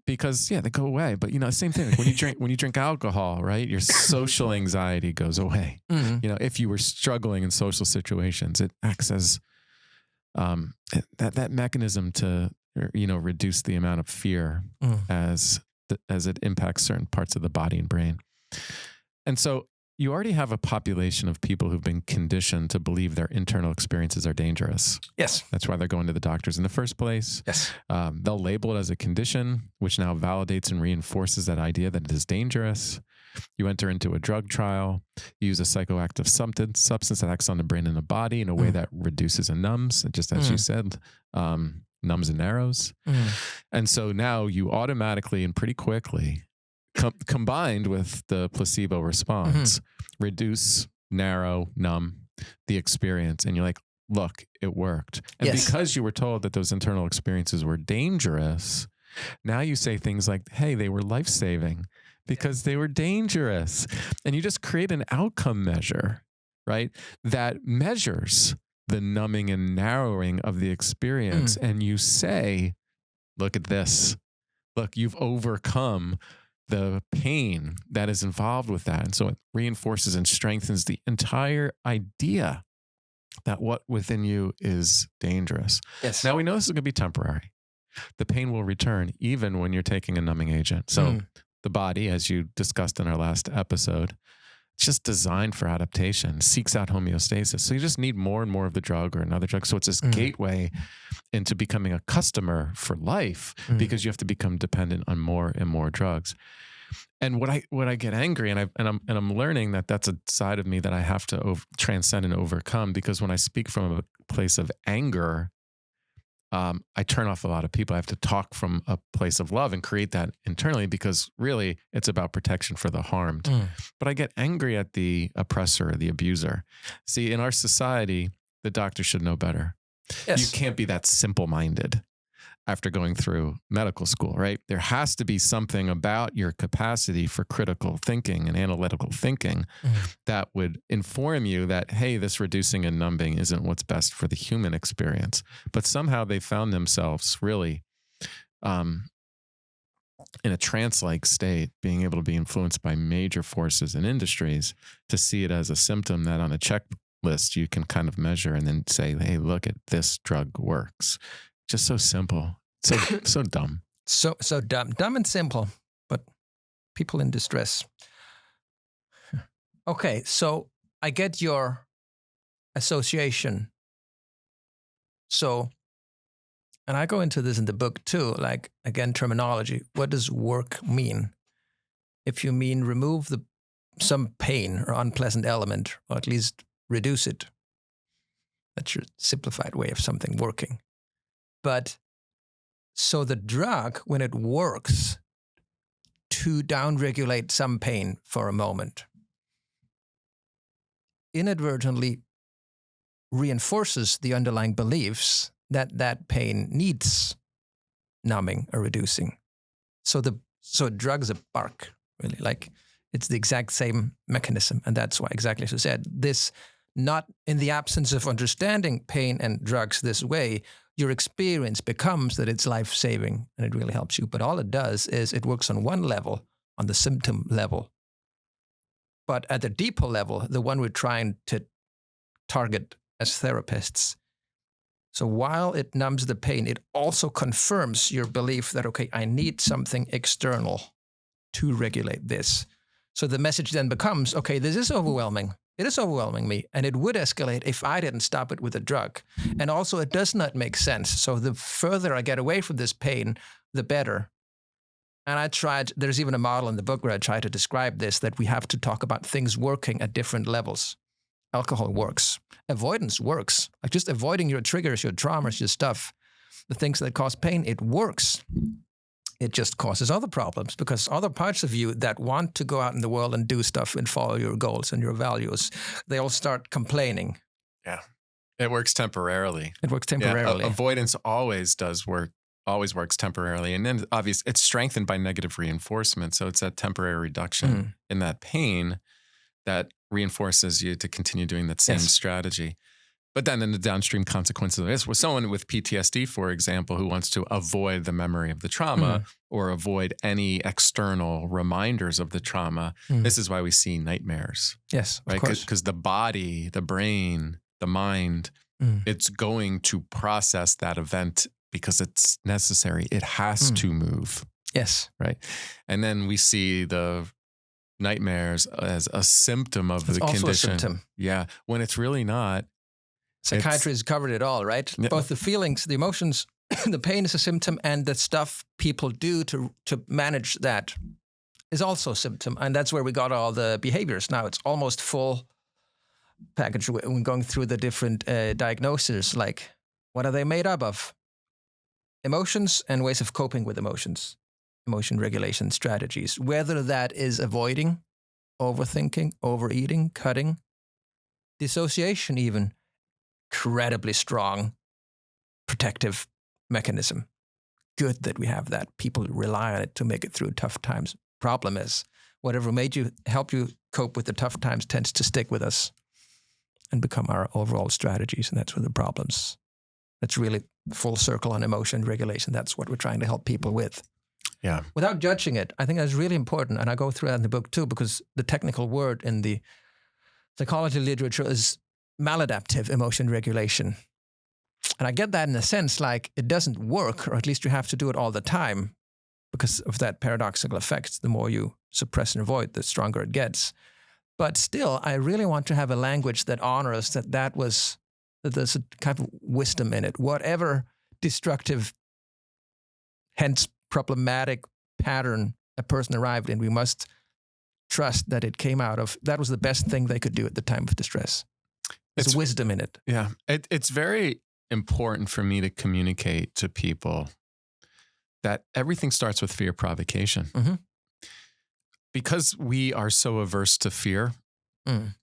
Because they go away. But same thing. Like when you drink alcohol, right? Your social anxiety goes away. If you were struggling in social situations, it acts as that mechanism to reduce the amount of fear as it impacts certain parts of the body and brain. And so you already have a population of people who've been conditioned to believe their internal experiences are dangerous. Yes. That's why they're going to the doctors in the first place. Yes. They'll label it as a condition, which now validates and reinforces that idea that it is dangerous. You enter into a drug trial, you use a psychoactive substance that acts on the brain and the body in a way that reduces and numbs, just as you said, numbs and narrows. And so now you automatically and pretty quickly, combined with the placebo response, reduce, narrow, numb the experience. And you're like, look, it worked. And because you were told that those internal experiences were dangerous, now you say things like, hey, they were life-saving because they were dangerous. And you just create an outcome measure, right, that measures the numbing and narrowing of the experience. And you say, look at this. Look, you've overcome the pain that is involved with that. And so it reinforces and strengthens the entire idea that what within you is dangerous. Yes. Now we know this is going to be temporary. The pain will return even when you're taking a numbing agent. So the body, as you discussed in our last episode, it's just designed for adaptation, seeks out homeostasis. So you just need more and more of the drug or another drug. So it's this gateway into becoming a customer for life because you have to become dependent on more and more drugs. And what I get angry, and I'm learning that that's a side of me that I have to transcend and overcome, because when I speak from a place of anger, I turn off a lot of people. I have to talk from a place of love and create that internally, because really it's about protection for the harmed. But I get angry at the oppressor, the abuser. See, in our society, the doctor should know better. Yes. You can't be that simple-minded after going through medical school, right? There has to be something about your capacity for critical thinking and analytical thinking that would inform you that, hey, this reducing and numbing isn't what's best for the human experience. But somehow they found themselves really in a trance-like state, being able to be influenced by major forces and industries to see it as a symptom that on a checklist you can kind of measure and then say, hey, look at this drug works. Just so simple, so dumb. So dumb and simple, but people in distress. Okay, so I get your association. So, and I go into this in the book too, like, again, terminology. What does work mean? If you mean remove some pain or unpleasant element, or at least reduce it, that's your simplified way of something working. But so the drug, when it works to downregulate some pain for a moment, inadvertently reinforces the underlying beliefs that pain needs numbing or reducing. So drugs are bark, really. Like, it's the exact same mechanism. And that's why, exactly as you said, this, not in the absence of understanding pain and drugs this way, your experience becomes that it's life-saving and it really helps you. But all it does is it works on one level, on the symptom level. But at the deeper level, the one we're trying to target as therapists. So while it numbs the pain, it also confirms your belief that, okay, I need something external to regulate this. So the message then becomes, okay, this is overwhelming. It is overwhelming me, and it would escalate if I didn't stop it with a drug. And also, it does not make sense. So the further I get away from this pain, the better. And there's even a model in the book where I try to describe this, that we have to talk about things working at different levels. Alcohol works. Avoidance works. Like, just avoiding your triggers, your traumas, your stuff, the things that cause pain, it works. It just causes other problems, because other parts of you that want to go out in the world and do stuff and follow your goals and your values, they all start complaining. Yeah. It works temporarily. It works temporarily. Yeah, avoidance always works temporarily. And then obviously it's strengthened by negative reinforcement. So it's that temporary reduction in that pain that reinforces you to continue doing that same strategy. But then in the downstream consequences of this, with someone with PTSD, for example, who wants to avoid the memory of the trauma or avoid any external reminders of the trauma, this is why we see nightmares. Yes, right? Because the body, the brain, the mind, it's going to process that event because it's necessary. It has to move. Yes. Right. And then we see the nightmares as a symptom of the condition. Also a symptom. Yeah. When it's really not. Psychiatry has covered it all, right? Yeah. Both the feelings, the emotions, the pain is a symptom, and the stuff people do to manage that is also a symptom. And that's where we got all the behaviors. Now it's almost full package. We're going through the different diagnoses, like what are they made up of? Emotions and ways of coping with emotions, emotion regulation strategies, whether that is avoiding, overthinking, overeating, cutting, dissociation even, incredibly strong protective mechanism. Good that we have that. People rely on it to make it through tough times. Problem is, whatever help you cope with the tough times tends to stick with us and become our overall strategies. And that's where the problems, that's really full circle on emotion regulation. That's what we're trying to help people with. Yeah. Without judging it, I think that's really important. And I go through that in the book too, because the technical word in the psychology literature is maladaptive emotion regulation. And I get that in a sense, like it doesn't work, or at least you have to do it all the time because of that paradoxical effect. The more you suppress and avoid, the stronger it gets. But still, I really want to have a language that honors that there's a kind of wisdom in it. Whatever destructive, hence problematic pattern a person arrived in, we must trust that it came out of, that was the best thing they could do at the time of distress. There's wisdom in it. Yeah. It's very important for me to communicate to people that everything starts with fear provocation. Mm-hmm. Because we are so averse to fear,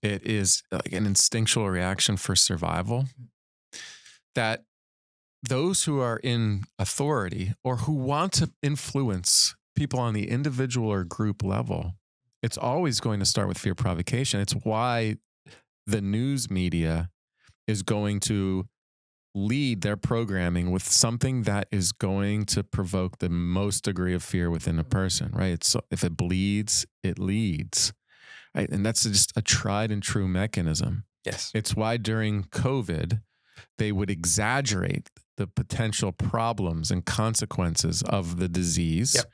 it is like an instinctual reaction for survival, that those who are in authority or who want to influence people on the individual or group level, it's always going to start with fear provocation. It's why the news media is going to lead their programming with something that is going to provoke the most degree of fear within a person, right? So if it bleeds, it leads, right? And that's just a tried and true mechanism. Yes. It's why during COVID, they would exaggerate the potential problems and consequences of the disease. Yep.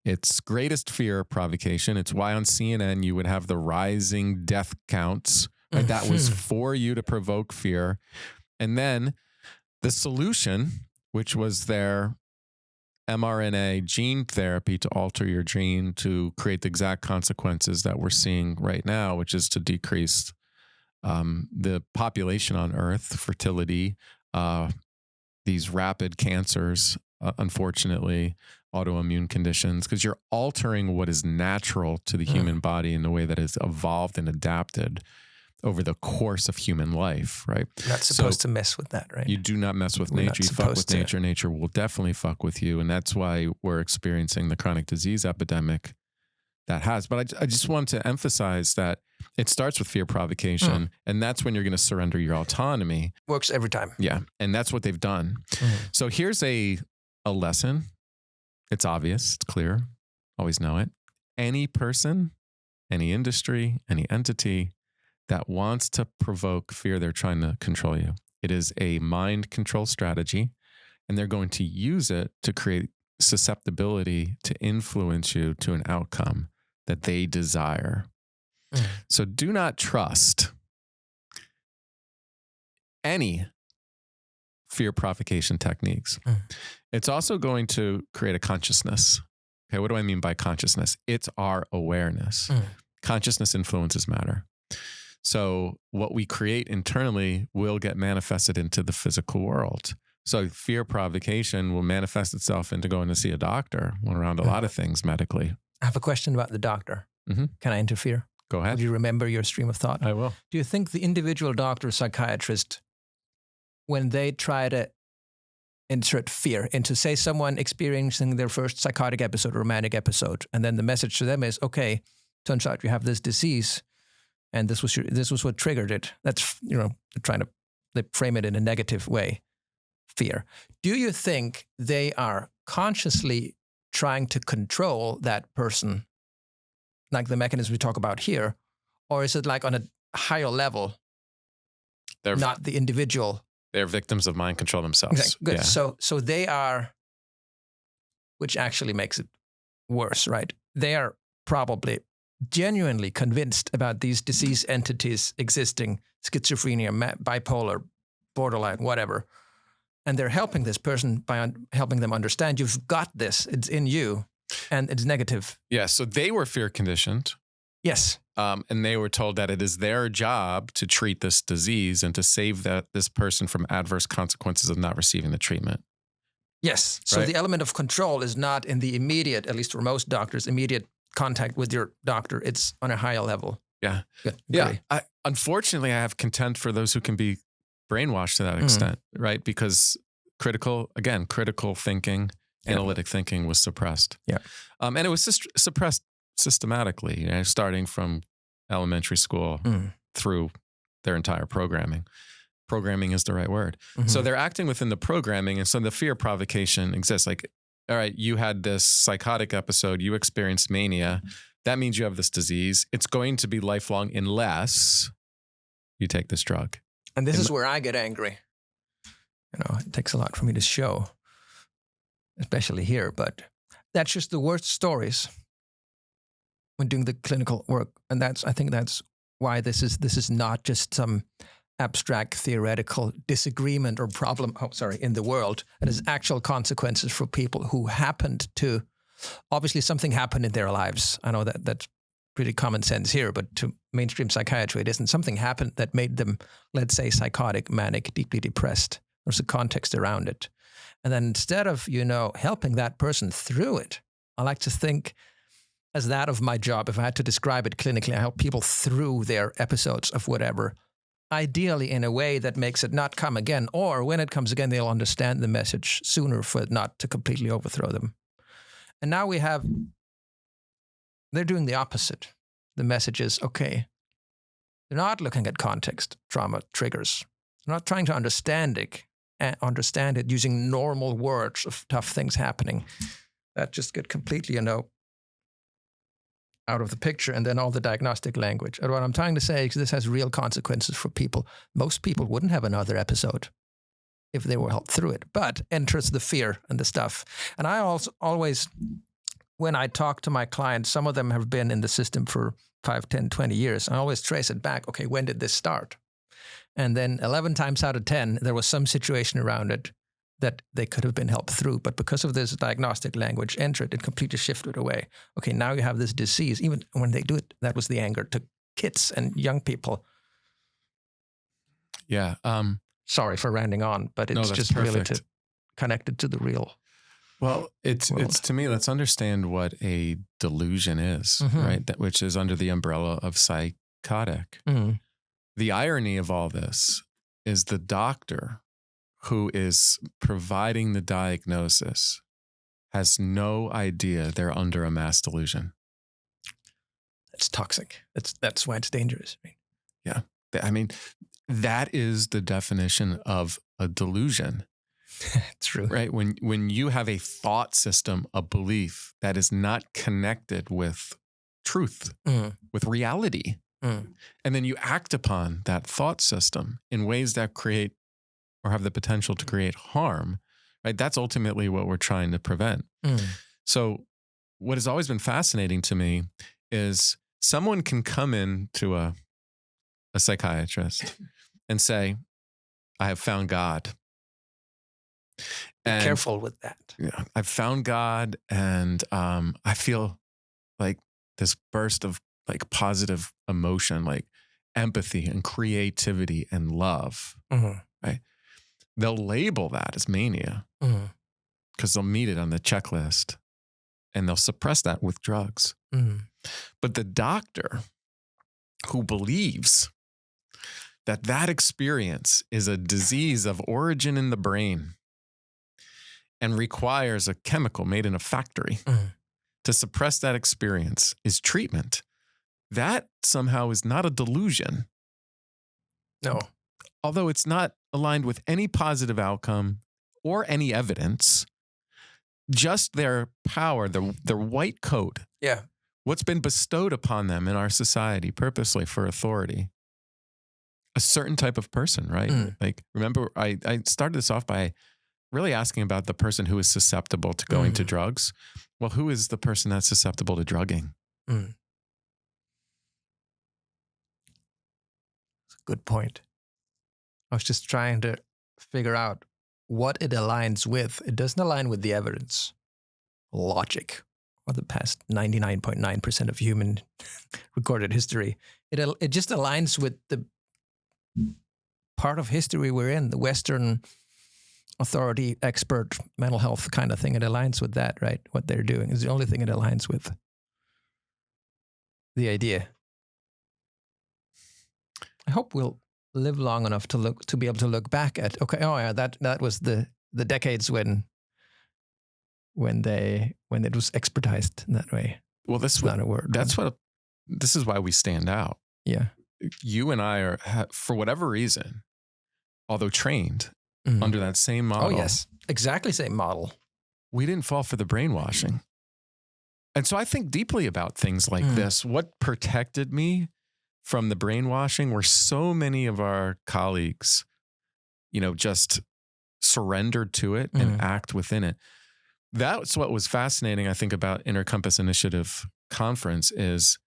Its greatest fear provocation. It's why on CNN you would have the rising death counts, right? That was for you to provoke fear. And then the solution, which was their mRNA gene therapy to alter your gene to create the exact consequences that we're seeing right now, which is to decrease the population on Earth, fertility, these rapid cancers, unfortunately, autoimmune conditions, because you're altering what is natural to the human body in the way that is evolved and adapted over the course of human life, right? You're not supposed to mess with that, right? You do not mess with nature. You fuck with nature. Nature will definitely fuck with you. And that's why we're experiencing the chronic disease epidemic that has. But I just want to emphasize that it starts with fear provocation. And that's when you're going to surrender your autonomy. Works every time. Yeah. And that's what they've done. So here's a lesson. It's obvious. It's clear. Always know it. Any person, any industry, any entity that wants to provoke fear, they're trying to control you. It is a mind control strategy, and they're going to use it to create susceptibility to influence you to an outcome that they desire. So do not trust any fear provocation techniques. It's also going to create a consciousness. Okay, what do I mean by consciousness? It's our awareness. Consciousness influences matter. So what we create internally will get manifested into the physical world. So fear provocation will manifest itself into going to see a doctor around a lot of things medically. I have a question about the doctor. Can I interfere? Go ahead. Would you remember your stream of thought? I will. Do you think the individual doctor or psychiatrist, when they try to insert fear into, say, someone experiencing their first psychotic episode or romantic episode, and then the message to them is, okay, turns out you have this disease, and this was what triggered it. That's, they frame it in a negative way, fear. Do you think they are consciously trying to control that person, like the mechanism we talk about here, or is it like on a higher level, they're not the individual? They're victims of mind control themselves. Exactly. Good. Yeah. So they are, which actually makes it worse, right? They are probably genuinely convinced about these disease entities existing, schizophrenia, bipolar, borderline, whatever. And they're helping this person by helping them understand you've got this, it's in you. And it's negative. Yeah. So they were fear conditioned. Yes. And they were told that it is their job to treat this disease and to save this person from adverse consequences of not receiving the treatment. Yes. So right? The element of control is not in the immediate, at least for most doctors, immediate contact with your doctor. It's on a higher level. Yeah. Good. Yeah. Unfortunately, I have contempt for those who can be brainwashed to that extent, right? Because critical thinking, analytic thinking was suppressed. Yeah. And it was suppressed systematically, starting from elementary school through their entire programming. Programming is the right word. Mm-hmm. So they're acting within the programming. And so the fear provocation exists. Like, all right, you had this psychotic episode, you experienced mania. That means you have this disease. It's going to be lifelong unless you take this drug. And this is where I get angry. It takes a lot for me to show, especially here, but that's just the worst stories when doing the clinical work. And I think that's why this is not just some abstract theoretical disagreement or problem, in the world. It has actual consequences for people who happened to, obviously something happened in their lives. I know that's pretty common sense here, but to mainstream psychiatry, it isn't. Something happened that made them, let's say, psychotic, manic, deeply depressed. There's a context around it. And then instead of, helping that person through it, I like to think as that of my job. If I had to describe it clinically, I help people through their episodes of whatever, ideally in a way that makes it not come again, or when it comes again, they'll understand the message sooner for it not to completely overthrow them. And now they're doing the opposite. The message is, okay, they're not looking at context, trauma, triggers. They're not trying to understand it using normal words of tough things happening. That just get completely, out of the picture, and then all the diagnostic language. And what I'm trying to say is this has real consequences for people. Most people wouldn't have another episode if they were helped through it, but enters the fear and the stuff. And I also always, when I talk to my clients, some of them have been in the system for 5, 10, 20 years. I always trace it back. Okay, when did this start? And then 11 times out of 10, there was some situation around it that they could have been helped through. But because of this diagnostic language entered, it completely shifted away. Okay, now you have this disease. Even when they do it, that was the anger to kids and young people. Yeah. Sorry for ranting on, but it's just perfect. really connected to the real. Well, it's to me, let's understand what a delusion is, right? Which is under the umbrella of psychotic. The irony of all this is the doctor who is providing the diagnosis has no idea they're under a mass delusion. It's toxic. That's why it's dangerous. Yeah. I mean, that is the definition of a delusion. True. Right? When you have a thought system, a belief that is not connected with truth, with reality, and then you act upon that thought system in ways that create or have the potential to create harm, right? That's ultimately what we're trying to prevent. So what has always been fascinating to me is someone can come in to a psychiatrist and say, I have found God. And be careful with that. Yeah, I've found God, and I feel like this burst of like positive emotion, like empathy and creativity and love, right? They'll label that as mania because they'll meet it on the checklist, and they'll suppress that with drugs. But the doctor who believes that experience is a disease of origin in the brain and requires a chemical made in a factory to suppress that experience is treatment. That somehow is not a delusion. No. Although it's not aligned with any positive outcome or any evidence, just their power, their white coat. Yeah. What's been bestowed upon them in our society purposely for authority. A certain type of person, right? Like, remember, I started this off by really asking about the person who is susceptible to going to drugs. Well, who is the person that's susceptible to drugging? That's a good point. I was just trying to figure out what it aligns with. It doesn't align with the evidence, logic, the past 99.9% of human recorded history. It just aligns with the part of history we're in, the Western authority, expert, mental health kind of thing. It aligns with that, right? What they're doing is the only thing it aligns with. The idea. I hope we'll live long enough to be able to look back at, okay, oh yeah, that was the decades when it was expertized in that way. Well, this is why we stand out. Yeah. You and I are, for whatever reason, although trained under that same model. Oh, yes. Exactly same model. We didn't fall for the brainwashing. And so I think deeply about things like this. What protected me from the brainwashing were so many of our colleagues, just surrendered to it and act within it. That's what was fascinating, I think, about Inner Compass Initiative Conference is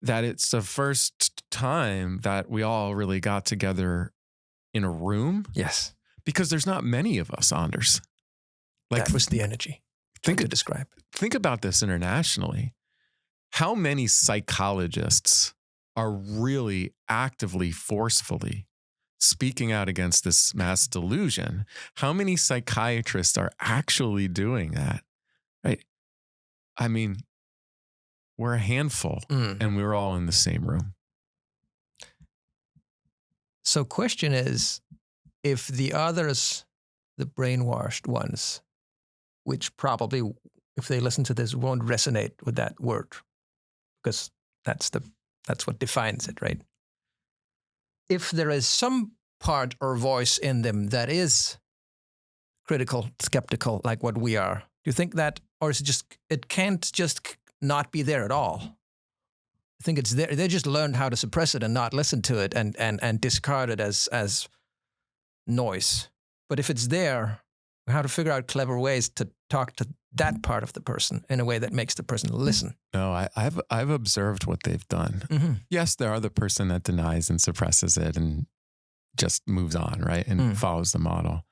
that it's the first time that we all really got together in a room. Yes. Because there's not many of us, Anders. That was the energy. Describe. Think about this internationally. How many psychologists are really actively, forcefully speaking out against this mass delusion? How many psychiatrists are actually doing that? Right? I mean, we're a handful and we're all in the same room. So question is, if the others, the brainwashed ones, which probably, if they listen to this, won't resonate with that word, because that's what defines it, right? If there is some part or voice in them that is critical, skeptical, like what we are, do you think that, or is it can't just not be there at all? I think it's there. They just learned how to suppress it and not listen to it and discard it as noise. But if it's there, how to figure out clever ways to talk to that part of the person in a way that makes the person listen. No, I've observed what they've done. Mm-hmm. Yes, there are the person that denies and suppresses it and just moves on, right? And follows the model.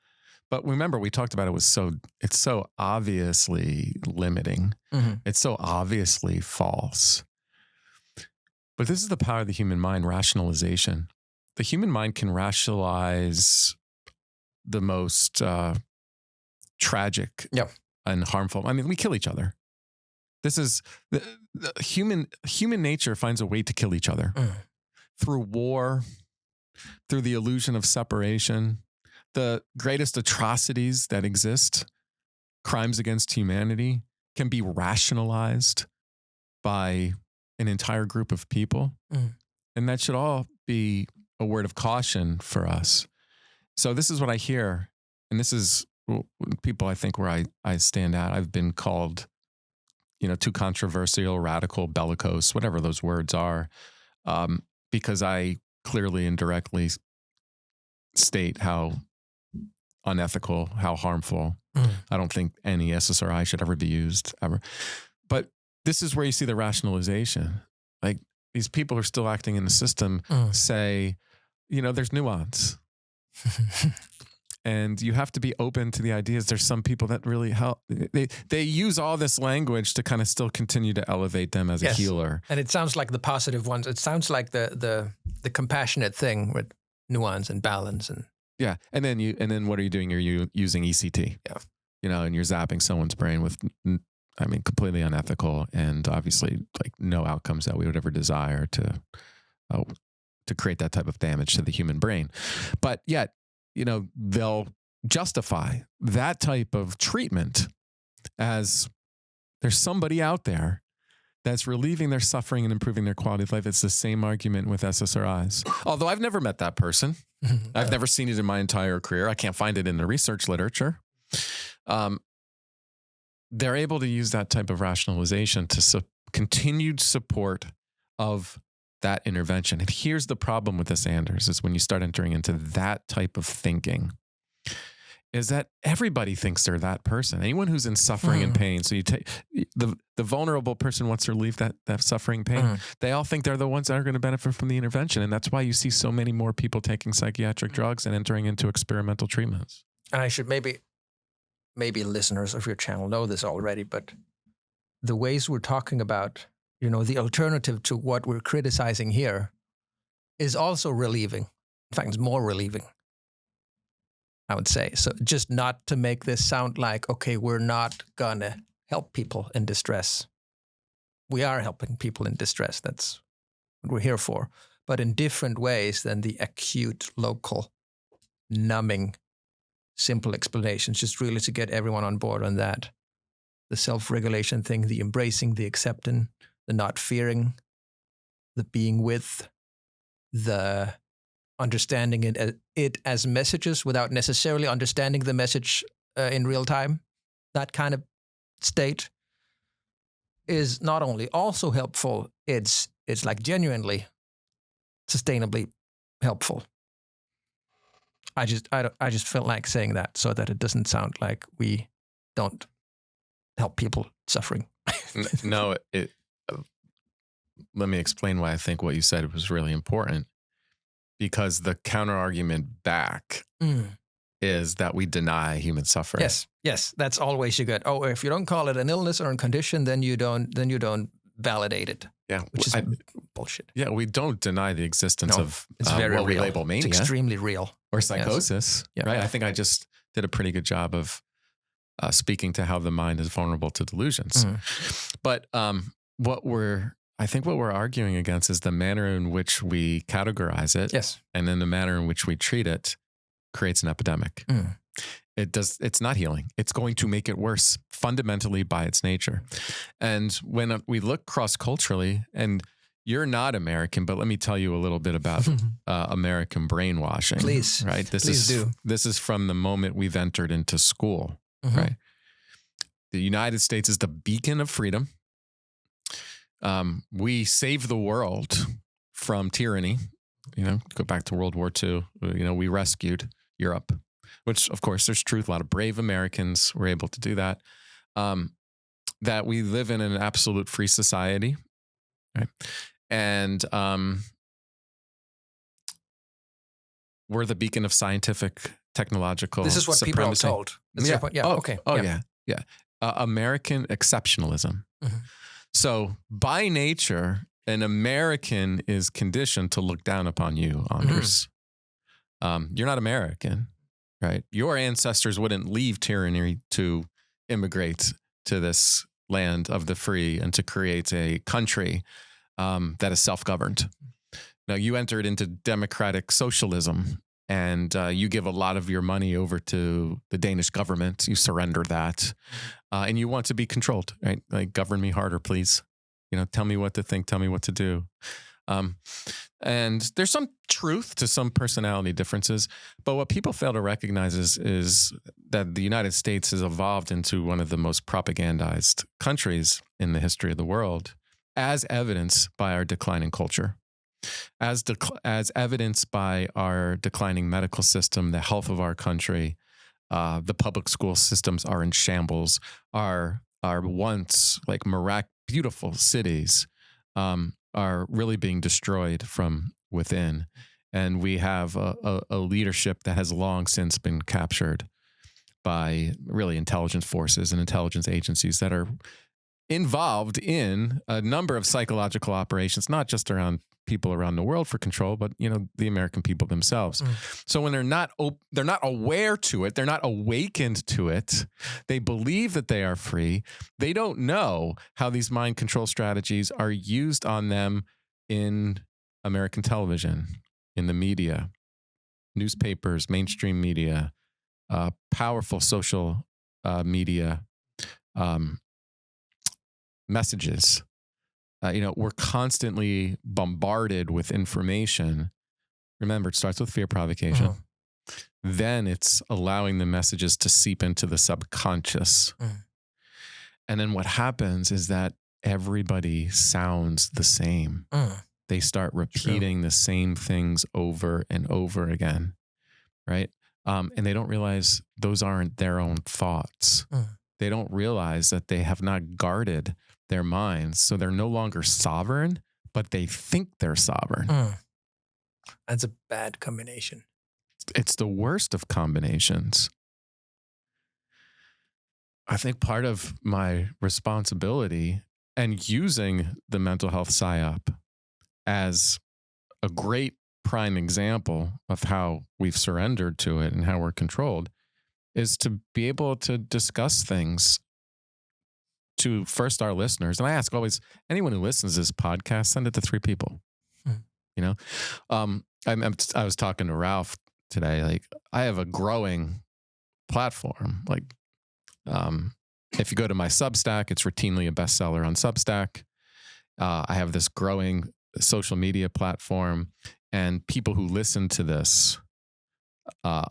But remember, we talked about it's so obviously limiting. Mm-hmm. It's so obviously false. But this is the power of the human mind, rationalization. The human mind can rationalize the most tragic and harmful. I mean, we kill each other. This is the human nature finds a way to kill each other through war, through the illusion of separation. The greatest atrocities that exist, crimes against humanity, can be rationalized by an entire group of people. And that should all be a word of caution for us. So this is what I hear. And this is people, I think, where I stand out. I've been called, too controversial, radical, bellicose, whatever those words are, because I clearly and directly state how unethical, how harmful. I don't think any SSRI should ever be used, ever. But this is where you see the rationalization. Like, these people are still acting in the system, say, there's nuance. And you have to be open to the ideas. There's some people that really help. They use all this language to kind of still continue to elevate them as a healer. And it sounds like the positive ones. It sounds like the compassionate thing with nuance and balance and And then what are you doing? You're using ECT. And you're zapping someone's brain with, completely unethical and obviously like no outcomes that we would ever desire to create that type of damage to the human brain. But yet, they'll justify that type of treatment as there's somebody out there that's relieving their suffering and improving their quality of life. It's the same argument with SSRIs. Although I've never met that person. I've never seen it in my entire career. I can't find it in the research literature. They're able to use that type of rationalization to continued support of that intervention. And here's the problem with this, Anders, is when you start entering into that type of thinking, is that everybody thinks they're that person. Anyone who's in suffering and pain. So you take the vulnerable person wants to relieve that suffering pain. They all think they're the ones that are going to benefit from the intervention. And that's why you see so many more people taking psychiatric drugs and entering into experimental treatments. And I should maybe listeners of your channel know this already, but the ways we're talking about, the alternative to what we're criticizing here is also relieving. In fact, it's more relieving, I would say. So just not to make this sound like, okay, we're not going to help people in distress. We are helping people in distress. That's what we're here for. But in different ways than the acute, local, numbing, simple explanations, just really to get everyone on board on that. The self-regulation thing, the embracing, the accepting, the not fearing, the being with, the understanding it as messages without necessarily understanding the message in real time. That kind of state is not only also helpful, it's like genuinely, sustainably helpful. I just felt like saying that so that it doesn't sound like we don't help people suffering. No, let me explain why I think what you said was really important. Because the counter argument back is that we deny human suffering. Yes, that's always you get. Oh, if you don't call it an illness or a condition, then you don't validate it. Yeah, which is bullshit. Yeah, we don't deny the existence of it's very what real. we label mania. It's extremely real. Or psychosis, yes. right? I think I just did a pretty good job of speaking to how the mind is vulnerable to delusions. But what we're arguing against is the manner in which we categorize it. Yes. And then the manner in which we treat it creates an epidemic. It's not healing. It's going to make it worse fundamentally by its nature. And when we look cross-culturally, and you're not American, but let me tell you a little bit about American brainwashing. Please. Right? This is from the moment we've entered into school, right? The United States is the beacon of freedom. We saved the world from tyranny. Go back to World War II. We rescued Europe, which, of course, there's truth. A lot of brave Americans were able to do that. That we live in an absolute free society, right? And we're the beacon of scientific, technological This is what supremacy. people are told. That's your point. Yeah. Okay. Yeah. American exceptionalism. So by nature, an American is conditioned to look down upon you, Anders. You're not American, right? Your ancestors wouldn't leave tyranny to immigrate to this land of the free and to create a country that is self-governed. Now, you entered into democratic socialism and you give a lot of your money over to the Danish government. You surrender that and you want to be controlled, right? Like, govern me harder, please. Tell me what to think. Tell me what to do. And there's some truth to some personality differences. But what people fail to recognize is that the United States has evolved into one of the most propagandized countries in the history of the world, as evidenced by our declining culture. As evidenced by our declining medical system, the health of our country, the public school systems are in shambles. Our once like beautiful cities are really being destroyed from within, and we have a leadership that has long since been captured by really intelligence forces and intelligence agencies that are involved in a number of psychological operations, not just around people around the world for control, but the American people themselves. So when they're not aware to it, they're not awakened to it, they believe that they are free. They don't know how these mind control strategies are used on them in American television, in the media, newspapers, mainstream media, powerful social media, messages. We're constantly bombarded with information. Remember, it starts with fear provocation. Then it's allowing the messages to seep into the subconscious. And then what happens is that everybody sounds the same. They start repeating the same things over and over again, right? And they don't realize those aren't their own thoughts. They don't realize that they have not guarded their minds. So they're no longer sovereign, but they think they're sovereign. That's a bad combination. It's the worst of combinations. I think part of my responsibility and using the mental health PSYOP as a great prime example of how we've surrendered to it and how we're controlled is to be able to discuss things to first our listeners. And I ask always, anyone who listens to this podcast, send it to 3 people. You know, I was talking to Ralph today. Like, I have a growing platform. Like, if you go to my Substack, it's routinely a bestseller on Substack. I have this growing social media platform, and people who listen to this on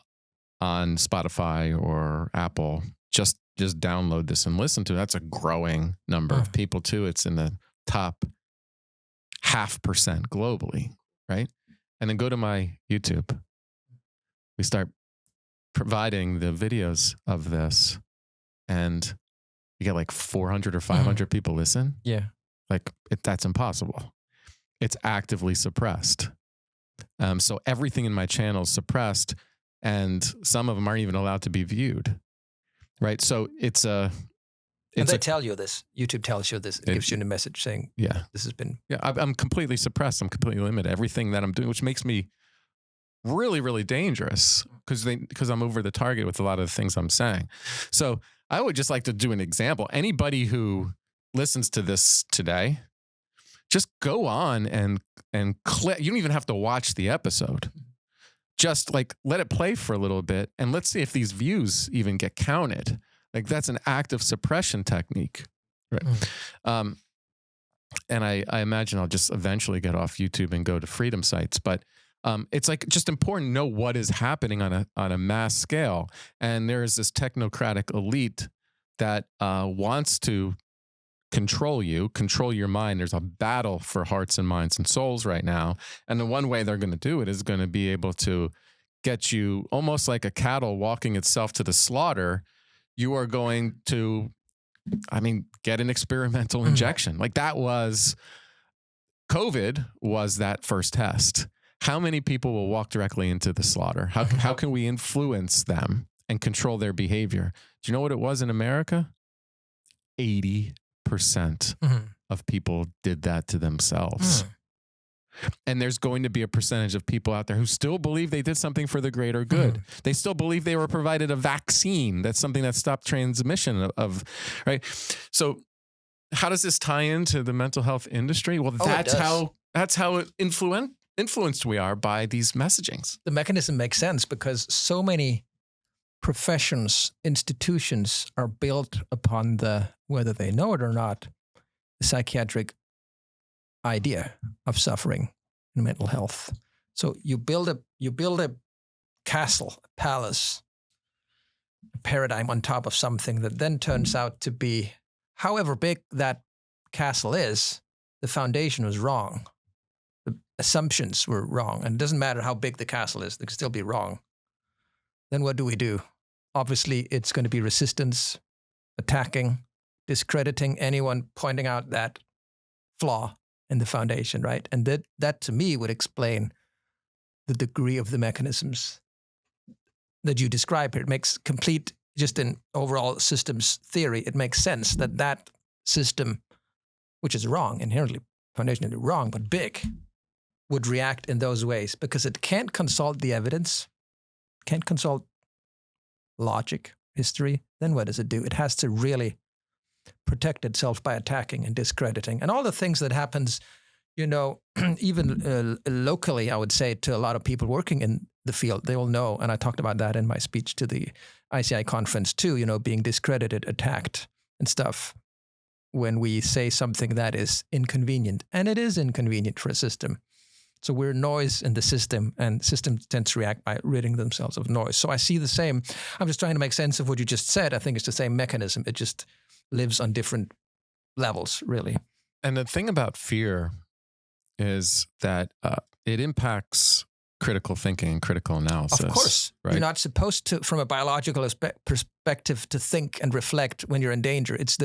Spotify or Apple, just download this and listen to it. That's a growing number of people too. It's in the top 0.5% globally, right? And then go to my YouTube. We start providing the videos of this, and you get like 400 or 500 people listen. Yeah. Like, that's impossible. It's actively suppressed. So everything in my channel is suppressed, and some of them aren't even allowed to be viewed. Right. So and they tell you this. YouTube tells you this. It gives you a message saying, this has been. Yeah, I'm completely suppressed. I'm completely limited. Everything that I'm doing, which makes me really, really dangerous because I'm over the target with a lot of the things I'm saying. So I would just like to do an example. Anybody who listens to this today, just go on and click. You don't even have to watch the episode. Just like let it play for a little bit, and let's see if these views even get counted. Like, that's an active suppression technique. Right. And I imagine I'll just eventually get off YouTube and go to freedom sites. But it's like just important to know what is happening on a mass scale. And there is this technocratic elite that wants to control your mind. There's a battle for hearts and minds and souls right now. And the one way they're going to do it is going to be able to get you almost like a cattle walking itself to the slaughter. You are going to, get an experimental injection. Like, COVID was that first test. How many people will walk directly into the slaughter? How can we influence them and control their behavior? Do you know what it was in America? 80% of people did that to themselves. And there's going to be a percentage of people out there who still believe they did something for the greater good. They still believe they were provided a vaccine. That's something that stopped transmission of right? So how does this tie into the mental health industry? Well, that's how influenced we are by these messagings. The mechanism makes sense because so many professions, institutions are built upon whether they know it or not, the psychiatric idea of suffering and mental health. So you build a castle, a palace, a paradigm on top of something that then turns out to be, however big that castle is, the foundation was wrong. The assumptions were wrong. And it doesn't matter how big the castle is, they can still be wrong. Then what do? Obviously, it's going to be resistance, attacking, discrediting anyone pointing out that flaw in the foundation, right? And that to me would explain the degree of the mechanisms that you describe here. It makes complete, just in overall systems theory, it makes sense that system, which is wrong, inherently foundationally wrong, but big, would react in those ways because it can't consult the evidence, can't consult logic, history. Then what does it do? It has to really protect itself by attacking and discrediting. And all the things that happens, even locally, I would say to a lot of people working in the field, they all know, and I talked about that in my speech to the ICI conference too, being discredited, attacked and stuff when we say something that is inconvenient. And it is inconvenient for a system. So we're noise in the system, and systems tend to react by ridding themselves of noise. So I see the same. I'm just trying to make sense of what you just said. I think it's the same mechanism. It just lives on different levels, really. And the thing about fear is that it impacts critical thinking and critical analysis. Of course. Right? You're not supposed to, from a biological perspective, to think and reflect when you're in danger. It's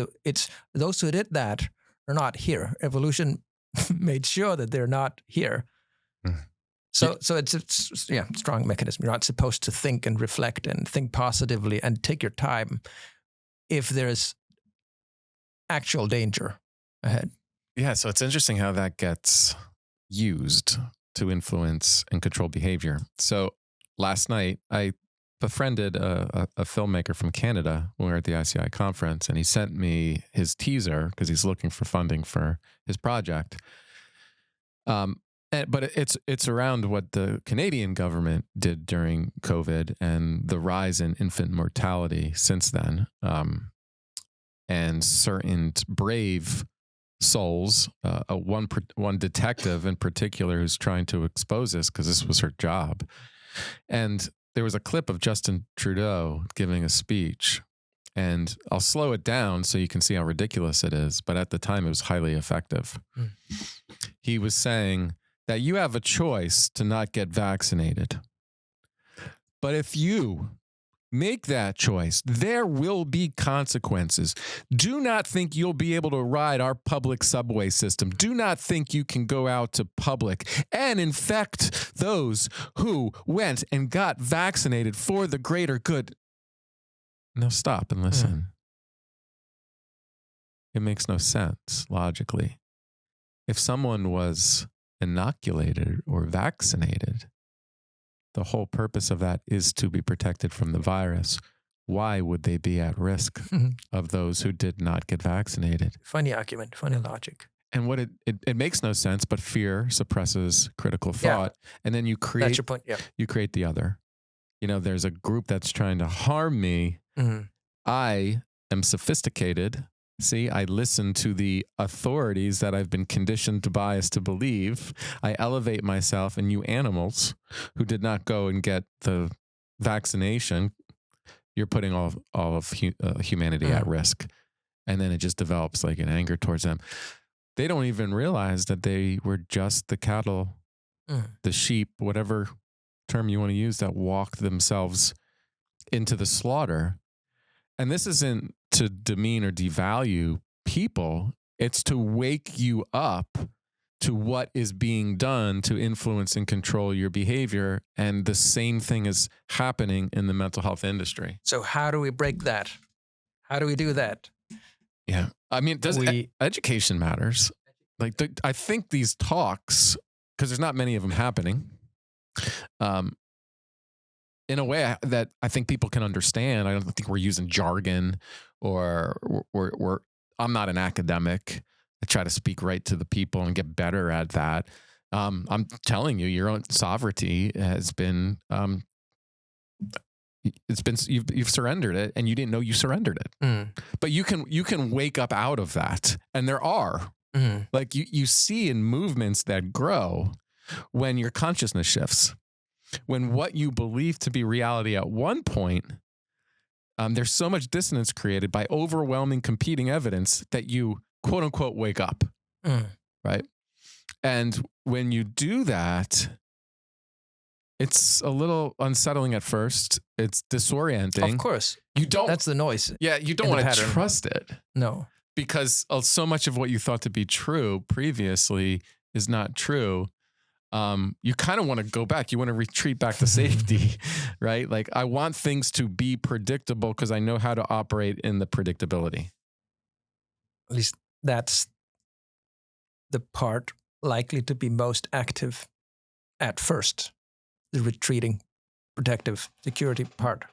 those who did that are not here. Evolution made sure that they're not here. So it's a strong mechanism. You're not supposed to think and reflect and think positively and take your time if there's actual danger ahead. Yeah, so it's interesting how that gets used to influence and control behavior. So last night, I befriended a filmmaker from Canada when we were at the ICI conference, and he sent me his teaser because he's looking for funding for his project. But it's around what the Canadian government did during COVID and the rise in infant mortality since then. And certain brave souls, one detective in particular who's trying to expose this because this was her job. And there was a clip of Justin Trudeau giving a speech, and I'll slow it down so you can see how ridiculous it is. But at the time, it was highly effective. He was saying that you have a choice to not get vaccinated. But if you make that choice, there will be consequences. Do not think you'll be able to ride our public subway system. Do not think you can go out to public and infect those who went and got vaccinated for the greater good. Now stop and listen. It makes no sense logically. If someone was inoculated or vaccinated, the whole purpose of that is to be protected from the virus. Why would they be at risk of those who did not get vaccinated? Funny argument, funny logic. And what it makes no sense, but fear suppresses critical thought. Yeah. And then you create, that's your point. Yeah. You create the other. You know, there's a group that's trying to harm me. I am sophisticated. See, I listen to the authorities that I've been conditioned to bias to believe. I elevate myself, and you animals who did not go and get the vaccination, you're putting all of humanity at risk. And then it just develops like an anger towards them. They don't even realize that they were just the cattle, the sheep, whatever term you want to use, that walked themselves into the slaughter. And this isn't to demean or devalue people. It's to wake you up to what is being done to influence and control your behavior. And the same thing is happening in the mental health industry. So how do we break that? How do we do that? Yeah. I mean, education matters. Like I think these talks, because there's not many of them happening, in a way that I think people can understand. I don't think we're using jargon or I'm not an academic. I try to speak right to the people and get better at that. I'm telling you, your own sovereignty has been, you've surrendered it, and you didn't know you surrendered it. But you can wake up out of that. And there are like you see in movements that grow when your consciousness shifts. When what you believe to be reality at one point, there's so much dissonance created by overwhelming competing evidence that you, quote unquote, wake up, right? And when you do that, it's a little unsettling at first. It's disorienting. Of course. That's the noise. Yeah, you don't want to trust it. No. Because so much of what you thought to be true previously is not true. You kind of want to go back. You want to retreat back to safety, right? Like, I want things to be predictable because I know how to operate in the predictability. At least that's the part likely to be most active at first, the retreating, protective, security part.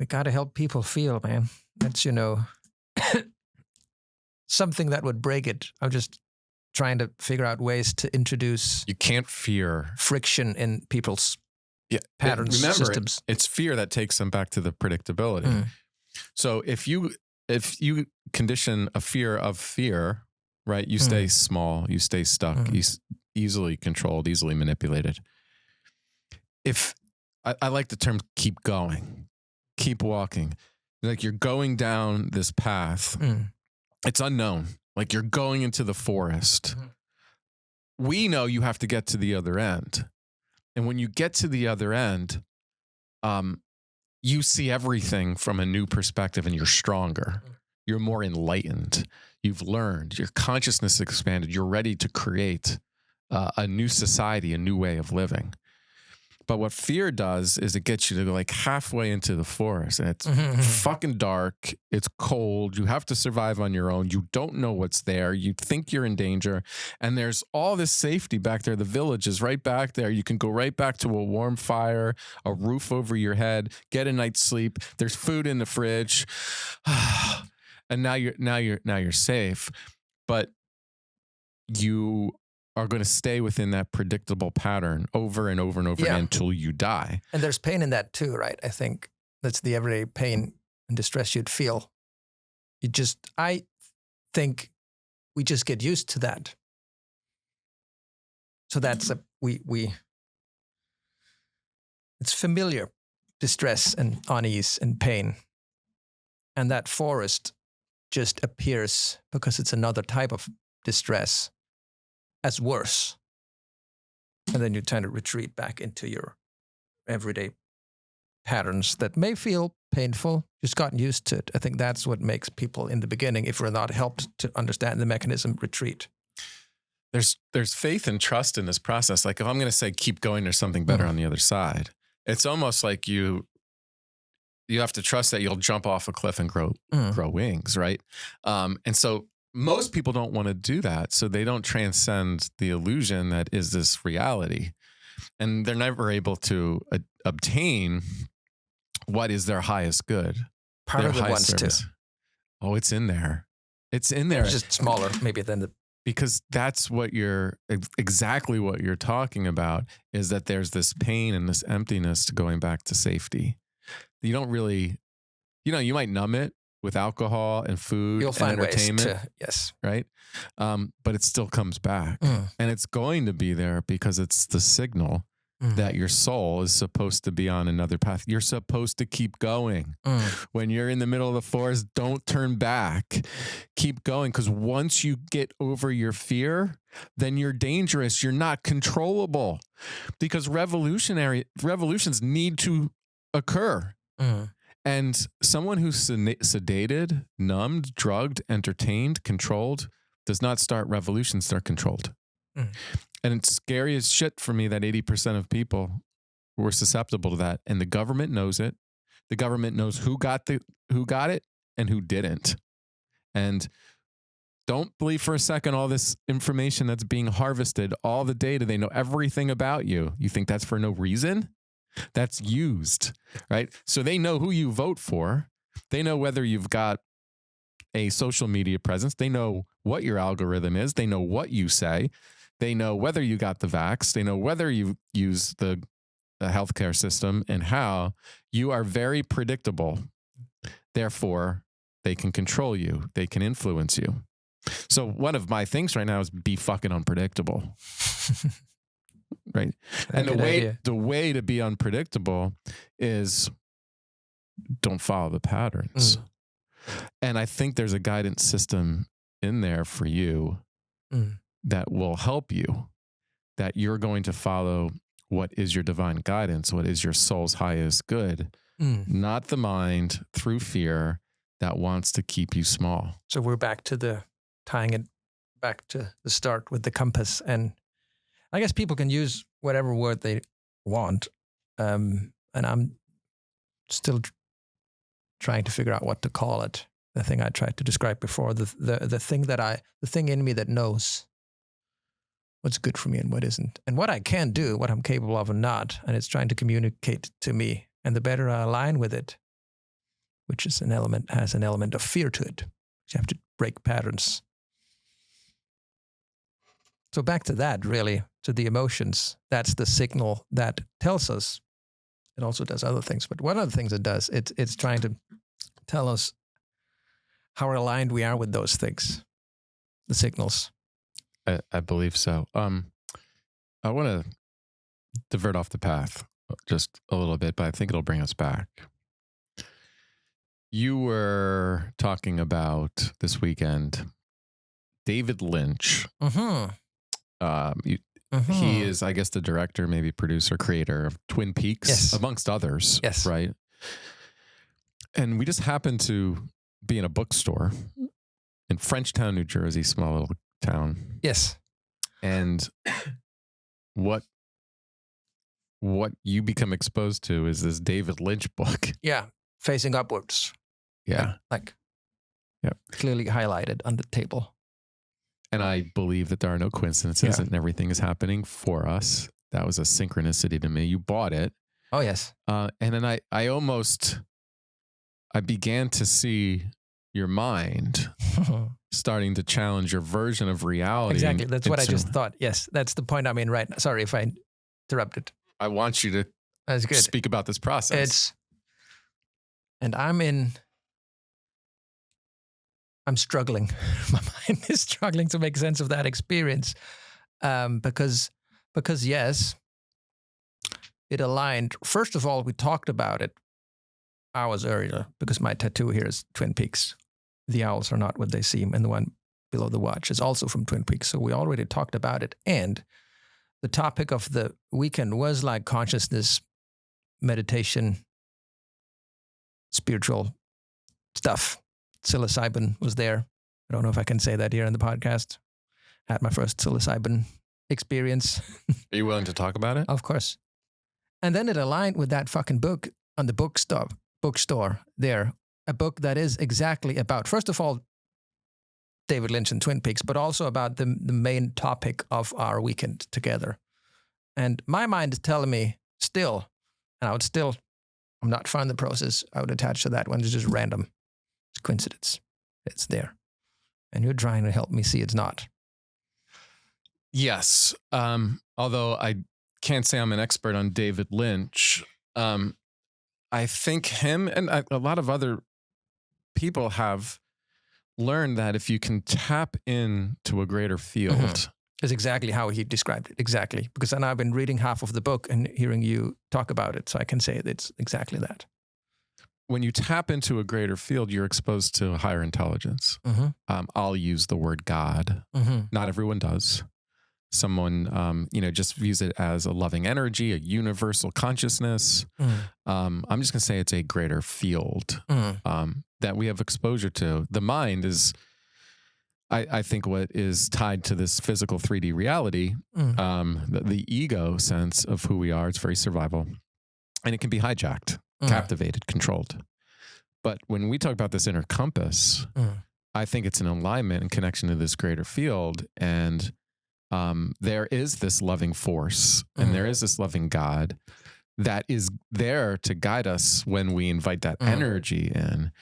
We got to help people feel, man. That's, something that would break it. I'm just trying to figure out ways to introduce. You can't fear friction in people's patterns, systems. It's fear that takes them back to the predictability. So if you condition a fear of fear, right, you stay small, you stay stuck, easily controlled, easily manipulated. If I like the term keep going, keep walking, like you're going down this path, it's unknown. Like you're going into the forest. We know you have to get to the other end. And when you get to the other end, you see everything from a new perspective, and you're stronger. You're more enlightened. You've learned. Your consciousness expanded. You're ready to create a new society, a new way of living. But what fear does is it gets you to go like halfway into the forest, and it's fucking dark. It's cold. You have to survive on your own. You don't know what's there. You think you're in danger. And there's all this safety back there. The village is right back there. You can go right back to a warm fire, a roof over your head, get a night's sleep. There's food in the fridge. And now you're safe. But you are going to stay within that predictable pattern over and over and over again until you die. And there's pain in that too, right? I think that's the everyday pain and distress you'd feel. I think we just get used to that. So that's it's familiar distress and unease and pain. And that forest just appears because it's another type of distress as worse. And then you tend to retreat back into your everyday patterns that may feel painful, just gotten used to it. I think that's what makes people in the beginning, if we're not helped to understand the mechanism, retreat. There's faith and trust in this process. Like if I'm going to say, keep going, there's something better on the other side. It's almost like you have to trust that you'll jump off a cliff and grow wings, right? And so most people don't want to do that. So they don't transcend the illusion that is this reality. And they're never able to obtain what is their highest good. Part of it wants to. Oh, it's in there. It's in there. It's just smaller maybe than the... Because that's exactly what you're talking about, is that there's this pain and this emptiness to going back to safety. You don't really, you might numb it with alcohol and food and entertainment. Ways to, yes. Right? But it still comes back. And it's going to be there because it's the signal that your soul is supposed to be on another path. You're supposed to keep going. When you're in the middle of the forest, don't turn back. Keep going, because once you get over your fear, then you're dangerous. You're not controllable, because revolutions need to occur. And someone who's sedated, numbed, drugged, entertained, controlled does not start revolutions, they're controlled. And it's scary as shit for me that 80% of people were susceptible to that. And the government knows it. The government knows who got it and who didn't. And don't believe for a second all this information that's being harvested, all the data, they know everything about you. You think that's for no reason? That's used, right? So they know who you vote for. They know whether you've got a social media presence. They know what your algorithm is. They know what you say. They know whether you got the vax. They know whether you use the healthcare system and how. You are very predictable. Therefore, they can control you. They can influence you. So one of my things right now is be fucking unpredictable. Right. And the way to be unpredictable is don't follow the patterns. And I think there's a guidance system in there for you that will help you, that you're going to follow what is your divine guidance, what is your soul's highest good, not the mind through fear that wants to keep you small. So we're back to tying it back to the start with the compass. And I guess people can use whatever word they want. And I'm still trying to figure out what to call it. The thing I tried to describe before, the thing in me that knows what's good for me and what isn't, and what I can do, what I'm capable of and not. And it's trying to communicate to me. And the better I align with it, which is has an element of fear to it. You have to break patterns. So back to that, really, to the emotions. That's the signal that tells us. It also does other things, but one of the things it does, it's trying to tell us how aligned we are with those things, the signals. I believe so. I want to divert off the path just a little bit, but I think it'll bring us back. You were talking about this weekend, David Lynch. He is, I guess, the director, maybe producer, creator of Twin Peaks, amongst others. Yes. Right. And we just happened to be in a bookstore in Frenchtown, New Jersey, small little town. Yes. And what what you become exposed to is this David Lynch book. Yeah, facing upwards. Yeah. Like Yep. clearly highlighted on the table. And I believe that there are no coincidences and everything is happening for us. That was a synchronicity to me. You bought it. Oh, yes. And then I began to see your mind starting to challenge your version of reality. Exactly. That's what I just thought. Yes, that's the point I'm in right now. Sorry if I interrupted. I want you to That's good. speak about this process. I'm struggling. My mind is struggling to make sense of that experience because yes, it aligned. First of all, we talked about it hours earlier because my tattoo here is Twin Peaks. The owls are not what they seem, and the one below the watch is also from Twin Peaks. So we already talked about it, and the topic of the weekend was like consciousness, meditation, spiritual stuff. Psilocybin was there. I don't know if I can say that here in the podcast. I had my first psilocybin experience. Are you willing to talk about it? Of course. And then it aligned with that fucking book on the bookstore there. A book that is exactly about, first of all, David Lynch and Twin Peaks, but also about the main topic of our weekend together. And my mind is telling me still, and I'm not fun in the process, I would attach to that one. It's just random. It's coincidence. It's there. And you're trying to help me see it's not. Yes. Although I can't say I'm an expert on David Lynch. I think him and a lot of other people have learned that if you can tap into a greater field. Is exactly how he described it. Exactly. Because then I've been reading half of the book and hearing you talk about it. So I can say it's exactly that. When you tap into a greater field, you're exposed to higher intelligence. I'll use the word God. Not everyone does. Someone, just views it as a loving energy, a universal consciousness. I'm just going to say it's a greater field that we have exposure to. The mind is, I think, what is tied to this physical 3D reality, the ego sense of who we are. It's very survival. And it can be hijacked, captivated, controlled. But when we talk about this inner compass, I think it's an alignment and connection to this greater field. And there is this loving force and there is this loving God that is there to guide us when we invite that energy in.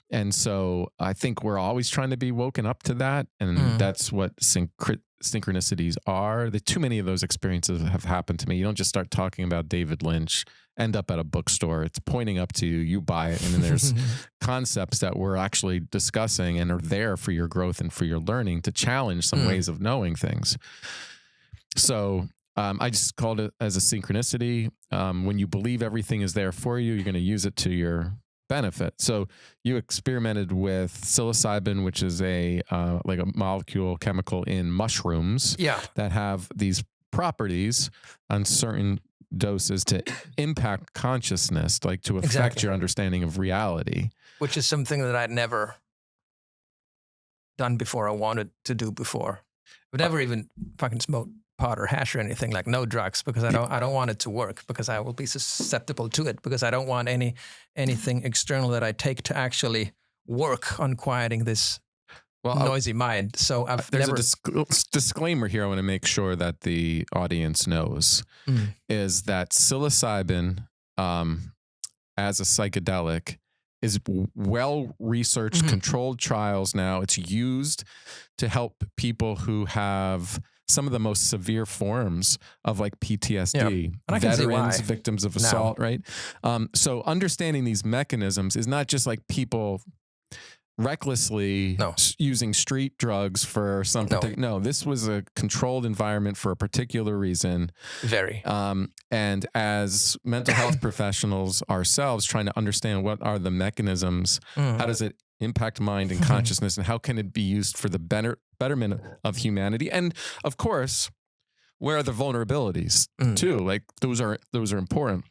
And so I think we're always trying to be woken up to that. And that's what synchronicities are. Too many of those experiences have happened to me. You don't just start talking about David Lynch, end up at a bookstore. It's pointing up to you, you buy it. And then there's concepts that we're actually discussing and are there for your growth and for your learning to challenge some ways of knowing things. So I just called it as a synchronicity. When you believe everything is there for you, you're going to use it to your benefit. So you experimented with psilocybin, which is like a molecule chemical in mushrooms that have these properties on certain doses to impact consciousness, like to affect your understanding of reality. Which is something that I'd never done before. I wanted to do before. I've never even fucking smoked pot or hash or anything, like no drugs, because I don't want it to work, because I will be susceptible to it, because I don't want anything external that I take to actually work on quieting this noisy mind. So there's a disclaimer here I want to make sure that the audience knows is that psilocybin as a psychedelic is well-researched, controlled trials now. It's used to help people who have some of the most severe forms of like PTSD, veterans, victims of assault, right? So understanding these mechanisms is not just like people recklessly using street drugs for some particular. No, this was a controlled environment for a particular reason. Very. And as mental health professionals ourselves, trying to understand what are the mechanisms, how does it impact mind and consciousness, and how can it be used for the betterment of humanity? And of course, where are the vulnerabilities too? Like those are important.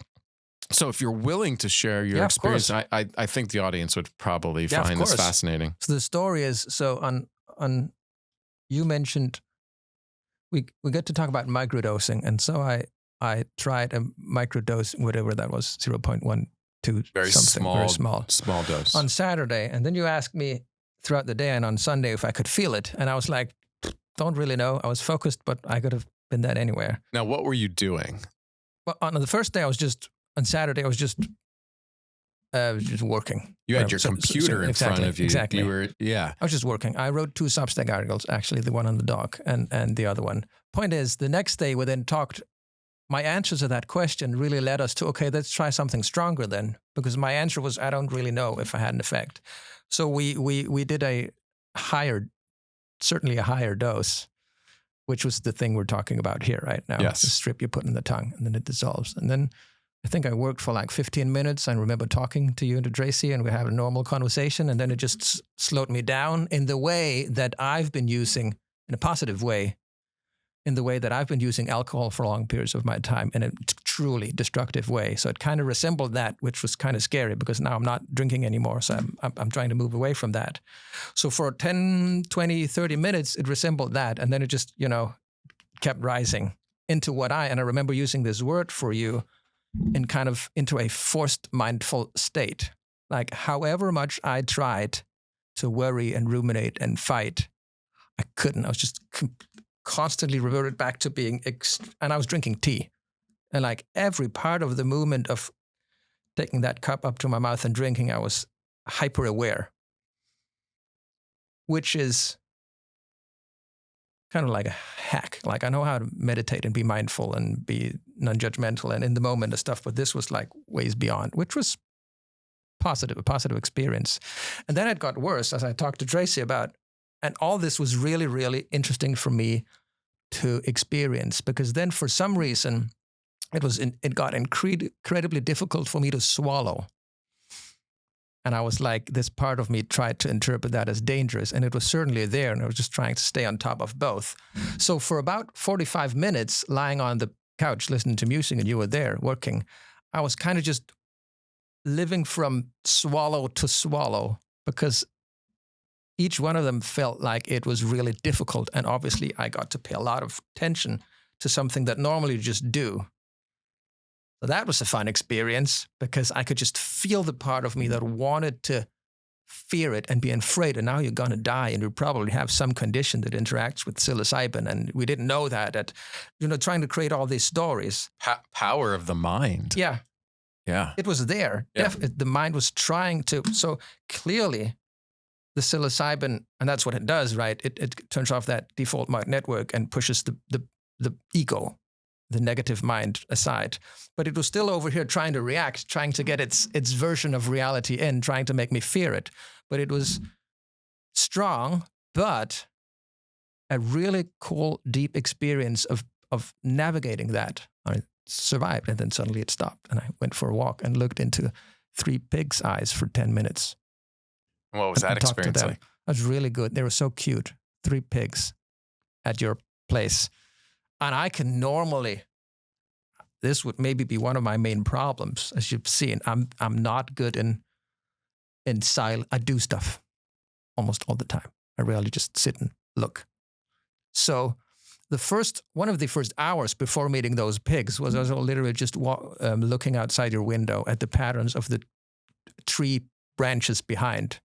So if you're willing to share your experience, I think the audience would probably find this fascinating. So the story is, on you mentioned we get to talk about microdosing, and so I tried a microdose, whatever that was, 0.12, Very something, small, very small. small dose. On Saturday. And then you asked me throughout the day and on Sunday if I could feel it. And I was like, don't really know. I was focused, but I could have been that anywhere. Now, what were you doing? Well, on the first day, on Saturday, I was just working. You had your computer in front of you. Exactly. You were, yeah. I was just working. I wrote 2 Substack articles, actually, the one on the dog and the other one. Point is, the next day we then talked. My answer to that question really led us to, okay, let's try something stronger then, because my answer was, I don't really know if I had an effect. So we did certainly a higher dose, which was the thing we're talking about here right now. Yes. The strip you put in the tongue and then it dissolves. And then I think I worked for like 15 minutes. I remember talking to you and to Tracy, and we had a normal conversation, and then it just slowed me down in the way that I've been using, in a positive way, in the way that I've been using alcohol for long periods of my time in a truly destructive way. So it kind of resembled that, which was kind of scary because now I'm not drinking anymore. So I'm trying to move away from that. So for 10, 20, 30 minutes, it resembled that. And then it just, kept rising into and I remember using this word for you into a forced mindful state. Like however much I tried to worry and ruminate and fight, I couldn't. I was just constantly reverted back to being, and I was drinking tea. And like every part of the movement of taking that cup up to my mouth and drinking, I was hyper aware, which is kind of like a hack. Like I know how to meditate and be mindful and be non-judgmental and in the moment and stuff, but this was like ways beyond, which was a positive experience. And then it got worse as I talked to Tracy about. And all this was really, really interesting for me to experience, because then for some reason it got incredibly difficult for me to swallow. And I was like, this part of me tried to interpret that as dangerous, and it was certainly there, and I was just trying to stay on top of both. So for about 45 minutes, lying on the couch listening to music, and you were there working, I was kind of just living from swallow to swallow, because each one of them felt like it was really difficult. And obviously I got to pay a lot of attention to something that normally you just do. So that was a fun experience because I could just feel the part of me that wanted to fear it and be afraid. And now you're going to die and you probably have some condition that interacts with psilocybin. And we didn't know that, trying to create all these stories. Power of the mind. Yeah. Yeah. It was there. Yeah. The mind was trying to. So clearly, the psilocybin, and that's what it does, right? It turns off that default mode network and pushes the ego, the negative mind aside. But it was still over here trying to react, trying to get its version of reality in, trying to make me fear it. But it was strong, but a really cool, deep experience of navigating that. I survived, and then suddenly it stopped. And I went for a walk and looked into 3 pigs' eyes for 10 minutes. What was that experience like? That was really good. They were so cute. 3 pigs at your place. And I can normally, this would maybe be one of my main problems, as you've seen. I'm not good in silence. I do stuff almost all the time. I rarely just sit and look. So one of the first hours before meeting those pigs was also literally just looking outside your window at the patterns of the tree branches behind.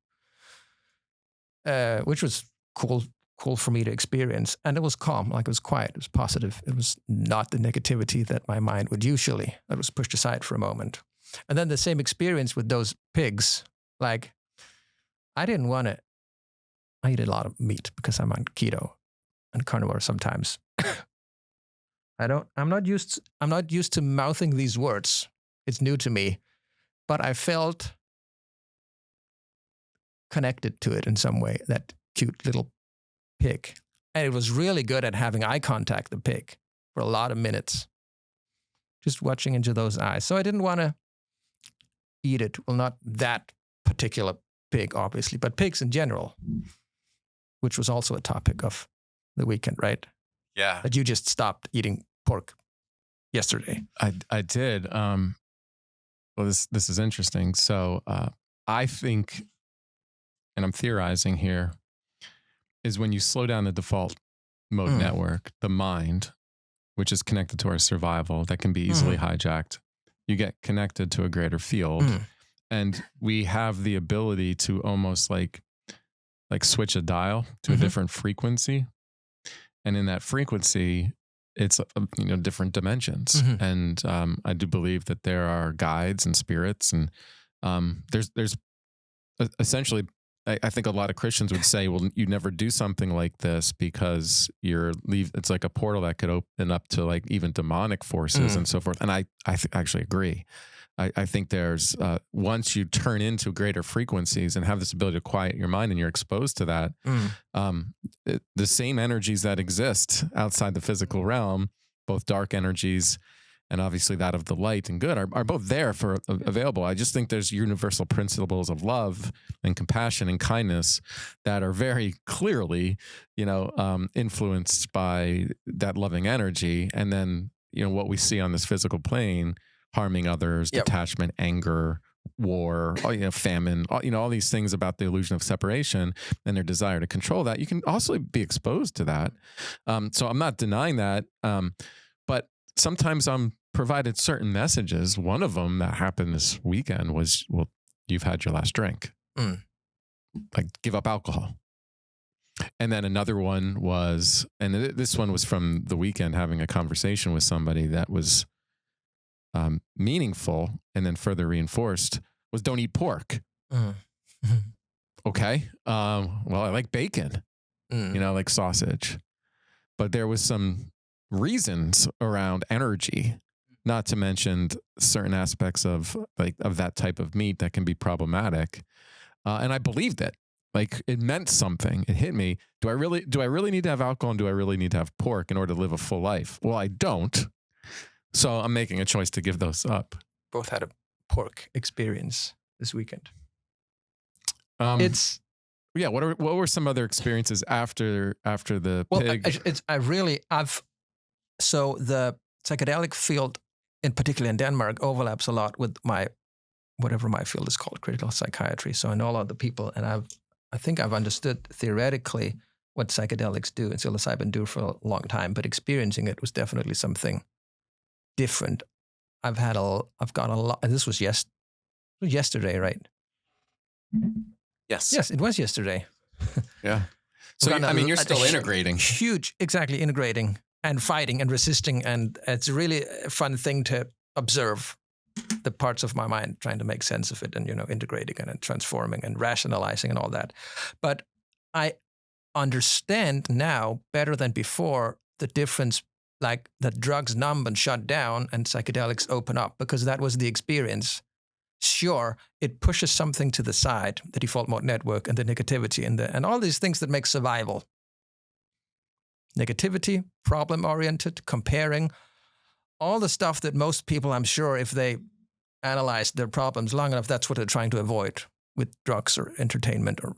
Which was cool for me to experience. And it was calm, like it was quiet, it was positive. It was not the negativity that my mind would usually, that was pushed aside for a moment. And then the same experience with those pigs, like I eat a lot of meat because I'm on keto and carnivore sometimes. I'm not used to mouthing these words. It's new to me, but I felt connected to it in some way, that cute little pig. And it was really good at having eye contact, the pig, for a lot of minutes, just watching into those eyes. So I didn't want to eat it. Well, not that particular pig, obviously, but pigs in general, which was also a topic of the weekend, right? Yeah. That you just stopped eating pork yesterday. I did. Well, this is interesting. So I think, and I'm theorizing here, is when you slow down the default mode network, the mind, which is connected to our survival, that can be easily hijacked. You get connected to a greater field, and we have the ability to almost like switch a dial to a different frequency. And in that frequency, it's, different dimensions. And I do believe that there are guides and spirits, and there's essentially, I think a lot of Christians would say, well, you never do something like this because it's like a portal that could open up to like even demonic forces and so forth. And I actually agree. I think there's, once you turn into greater frequencies and have this ability to quiet your mind and you're exposed to that, the same energies that exist outside the physical realm, both dark energies and obviously that of the light and good, are both there for available. I just think there's universal principles of love and compassion and kindness that are very clearly, influenced by that loving energy. And then, what we see on this physical plane, harming others, detachment, anger, war, famine, all these things about the illusion of separation and their desire to control that. You can also be exposed to that. So I'm not denying that. But sometimes I'm provided certain messages. One of them that happened this weekend was, well, you've had your last drink. Like, give up alcohol. And then another one was, and this one was from the weekend, having a conversation with somebody that was meaningful and then further reinforced, was don't eat pork. Okay. Well, I like bacon, like sausage, but there was some reasons around energy, not to mention certain aspects of that type of meat that can be problematic. And I believed it. Like, it meant something. It hit me. Do I really need to have alcohol, and do I really need to have pork in order to live a full life? Well, I don't. So I'm making a choice to give those up. Both had a pork experience this weekend. What were some other experiences after the pig? So the psychedelic field, in particular in Denmark, overlaps a lot with whatever my field is called, critical psychiatry. So I know a lot of the people, and I think I've understood theoretically what psychedelics do and psilocybin do for a long time, but experiencing it was definitely something different. I've got a lot, and this was yesterday, right? Yes, it was yesterday. Yeah. So, you're still integrating. Exactly, integrating and fighting and resisting. And it's a really fun thing to observe the parts of my mind, trying to make sense of it and, integrating and transforming and rationalizing and all that. But I understand now better than before the difference, like that drugs numb and shut down and psychedelics open up, because that was the experience. Sure, it pushes something to the side, the default mode network and the negativity and all these things that make survival. Negativity, problem-oriented, comparing, all the stuff that most people, I'm sure, if they analyze their problems long enough, that's what they're trying to avoid with drugs or entertainment or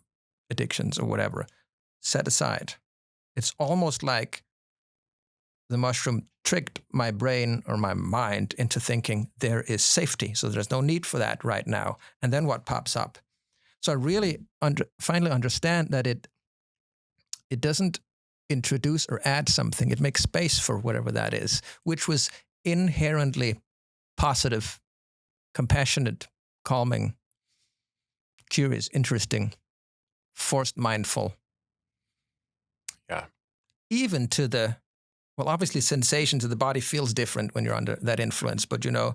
addictions or whatever. Set aside. It's almost like the mushroom tricked my brain or my mind into thinking there is safety, so there's no need for that right now. And then what pops up? So I really finally understand that it doesn't introduce or add something. It makes space for whatever that is, which was inherently positive, compassionate, calming, curious, interesting, forced mindful. Yeah. Even to the, well, obviously sensations of the body feels different when you're under that influence, but of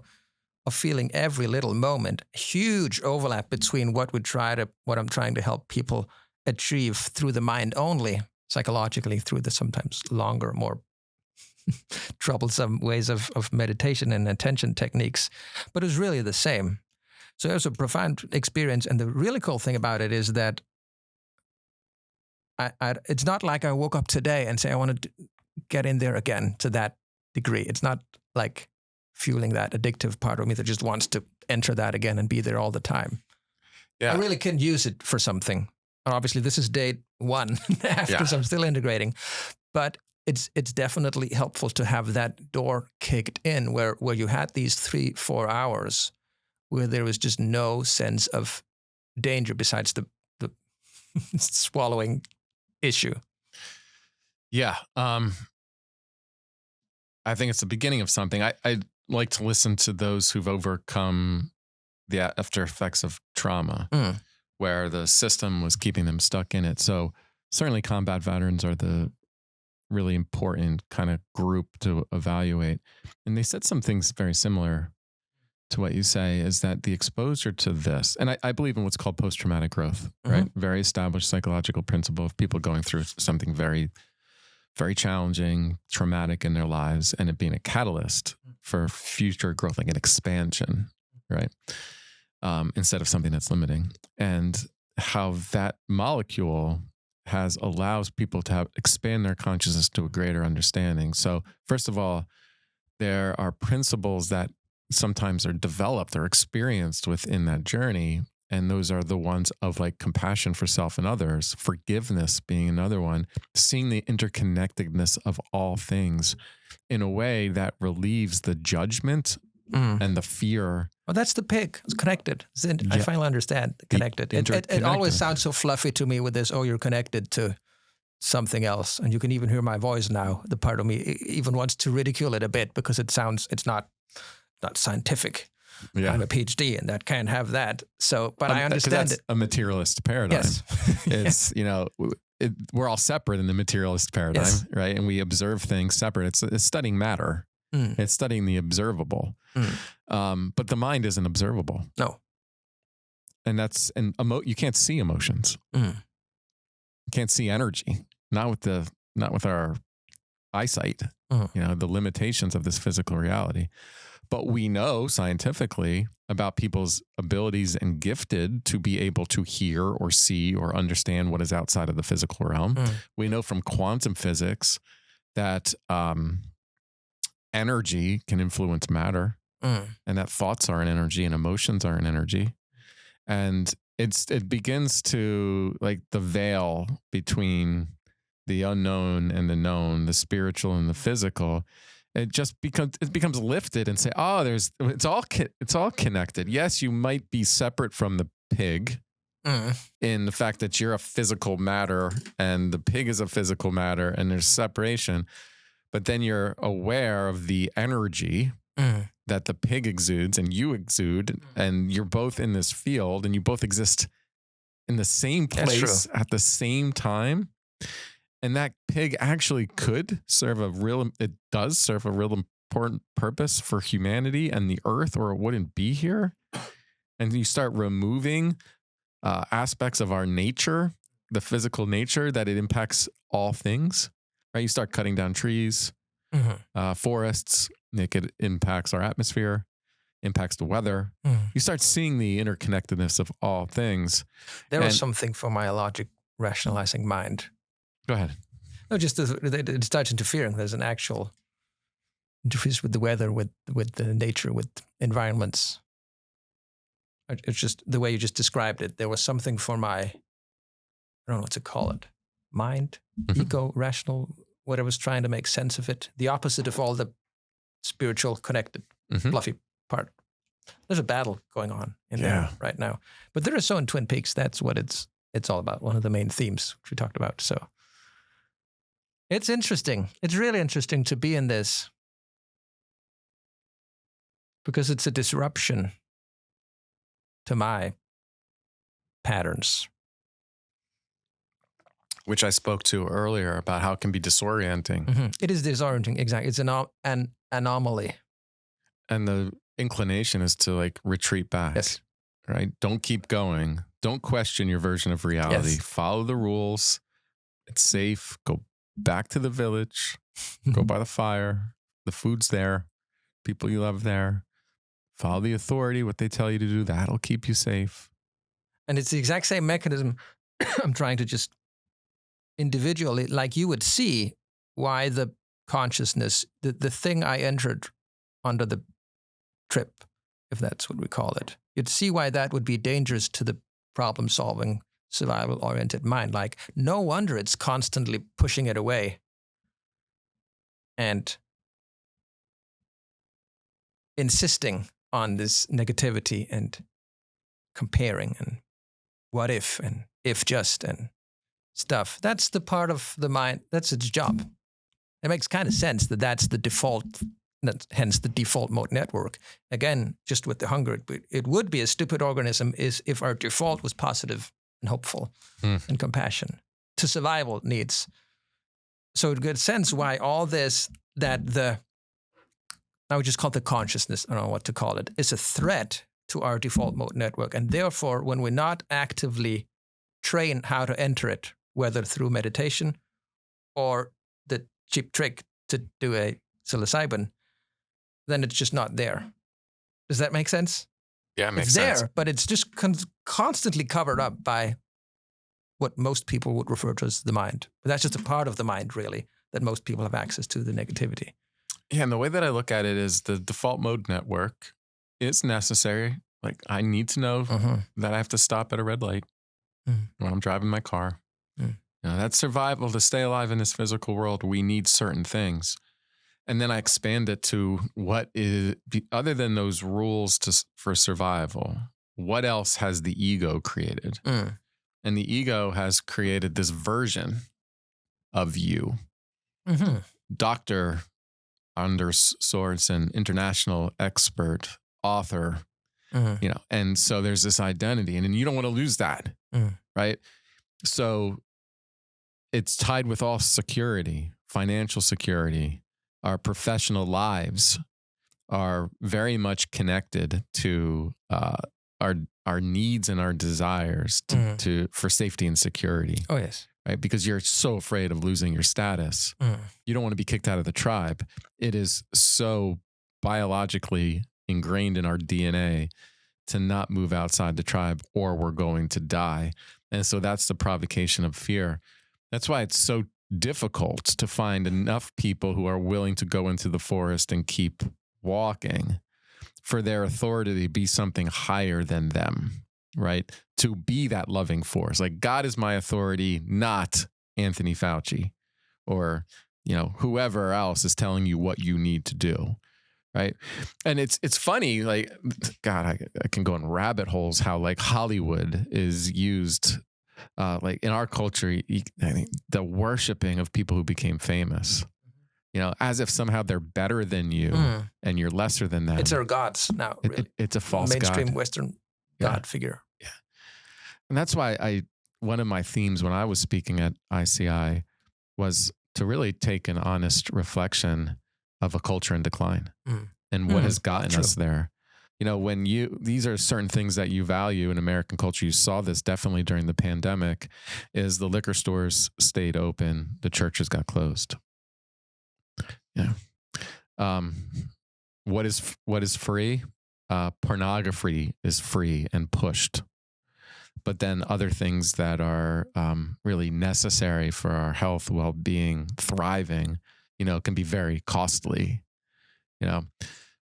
feeling every little moment, huge overlap between what I'm trying to help people achieve through the mind only, psychologically, through the sometimes longer, more troublesome ways of meditation and attention techniques. But it was really the same. So it was a profound experience. And the really cool thing about it is that it's not like I woke up today and say, I want to get in there again to that degree. It's not like fueling that addictive part of me that just wants to enter that again and be there all the time. Yeah. I really can use it for something. And obviously, this is day one after, so I'm still integrating. But it's definitely helpful to have that door kicked in where you had these 3-4 hours where there was just no sense of danger besides the swallowing issue. Yeah. I think it's the beginning of something. I like to listen to those who've overcome the after effects of trauma, where the system was keeping them stuck in it. So certainly combat veterans are the really important kind of group to evaluate. And they said some things very similar to what you say, is that the exposure to this, and I believe in what's called post-traumatic growth, right? Very established psychological principle of people going through something very, very challenging, traumatic in their lives, and it being a catalyst for future growth, like an expansion, right? Instead of something that's limiting. And how that molecule allows people to expand their consciousness to a greater understanding. So first of all, there are principles that sometimes are developed or experienced within that journey. And those are the ones of like compassion for self and others, forgiveness being another one, seeing the interconnectedness of all things in a way that relieves the judgment and the fear. Well, that's the pig. It's connected. I finally understand connected. It always sounds so fluffy to me with this, oh, you're connected to something else. And you can even hear my voice now. The part of me even wants to ridicule it a bit because it's not scientific. Yeah. I'm a PhD and that can't have that. So, but I understand that's a materialist paradigm. Yes. It's, we're all separate in the materialist paradigm, right? And we observe things separate. It's studying matter. It's studying the observable. But the mind isn't observable. No. And you can't see emotions. You can't see energy. Not with our eyesight. The limitations of this physical reality. But we know scientifically about people's abilities and gifted to be able to hear or see or understand what is outside of the physical realm. We know from quantum physics that energy can influence matter, and that thoughts are an energy and emotions are an energy. And it begins to, like, the veil between the unknown and the known, the spiritual and the physical, it becomes lifted and say, oh, it's all connected. Yes, you might be separate from the pig in the fact that you're a physical matter and the pig is a physical matter and there's separation, but then you're aware of the energy that the pig exudes and you exude, and you're both in this field and you both exist in the same place at the same time. And that pig actually does serve a real important purpose for humanity and the earth, or it wouldn't be here. And you start removing aspects of our nature, the physical nature, that it impacts all things, right? You start cutting down trees, forests, it impacts our atmosphere, impacts the weather. You start seeing the interconnectedness of all things. There was something for my logic rationalizing mind. Go ahead. No, just it starts interfering. There's an actual interference with the weather, with the nature, with environments. It's just the way you just described it. There was something for my, I don't know what to call it, mind, ego, rational, what I was trying to make sense of it. The opposite of all the spiritual, connected, fluffy part. There's a battle going on in there right now. But there is so in Twin Peaks. That's what it's all about. One of the main themes which we talked about. So it's interesting. It's really interesting to be in this because it's a disruption to my patterns. Which I spoke to earlier about how it can be disorienting. It is disorienting, exactly. It's an anomaly. And the inclination is to, like, retreat back. Yes. Right? Don't keep going. Don't question your version of reality. Yes. Follow the rules. It's safe. Go back to the village. Go by the fire. The food's there. People you love there. Follow the authority, what they tell you to do. That'll keep you safe. And it's the exact same mechanism. I'm trying to just individually, like you would see why the consciousness, the thing I entered under the trip, if that's what we call it, you'd see why that would be dangerous to the problem-solving, survival-oriented mind. Like, no wonder it's constantly pushing it away and insisting on this negativity and comparing and what if and if just and stuff. That's the part of the mind. That's its job. It makes kind of sense that that's the default, hence the default mode network. Again, just with the hunger, it would be a stupid organism is if our default was positive and hopeful and compassion to survival needs. So it gets sense why all this, I would just call it the consciousness, I don't know what to call it, is a threat to our default mode network. And therefore, when we're not actively trained how to enter it, whether through meditation or the cheap trick to do a psilocybin, then it's just not there. Does that make sense? Yeah, it makes it's sense. there, but it's just constantly covered up by what most people would refer to as the mind. But that's just a part of the mind, really, that most people have access to, the negativity. Yeah, and the way that I look at it is the default mode network is necessary. Like, I need to know that I have to stop at a red light when I'm driving my car. You know, that's survival. To stay alive in this physical world, we need certain things. And then I expand it to what is, other than those rules for survival, what else has the ego created? And the ego has created this version of you. Dr. Anders Sorensen, international expert, author, you know, and so there's this identity, and you don't want to lose that, right? So it's tied with all security, financial security. Our professional lives are very much connected to our needs and our desires for safety and security. Oh, yes. Right? Because you're so afraid of losing your status. You don't want to be kicked out of the tribe. It is so biologically ingrained in our DNA to not move outside the tribe, or we're going to die. And so that's the provocation of fear. That's why it's so difficult to find enough people who are willing to go into the forest and keep walking for their authority to be something higher than them, right? To be that loving force. Like, God is my authority, not Anthony Fauci or, you know, whoever else is telling you what you need to do, right? And it's funny, like, God, I can go in rabbit holes how, like, Hollywood is used. Like in our culture, I think the worshiping of people who became famous, you know, as if somehow they're better than you and you're lesser than them. It's our gods now, really. It's a false mainstream God. Western God figure. Yeah. And that's why one of my themes when I was speaking at ICI was to really take an honest reflection of a culture in decline and what has gotten us there. You know, these are certain things that you value in American culture. You saw this definitely during the pandemic, is the liquor stores stayed open, the churches got closed. Yeah. What is free? Pornography is free and pushed. But then other things that are really necessary for our health, well-being, thriving, you know, can be very costly. You know,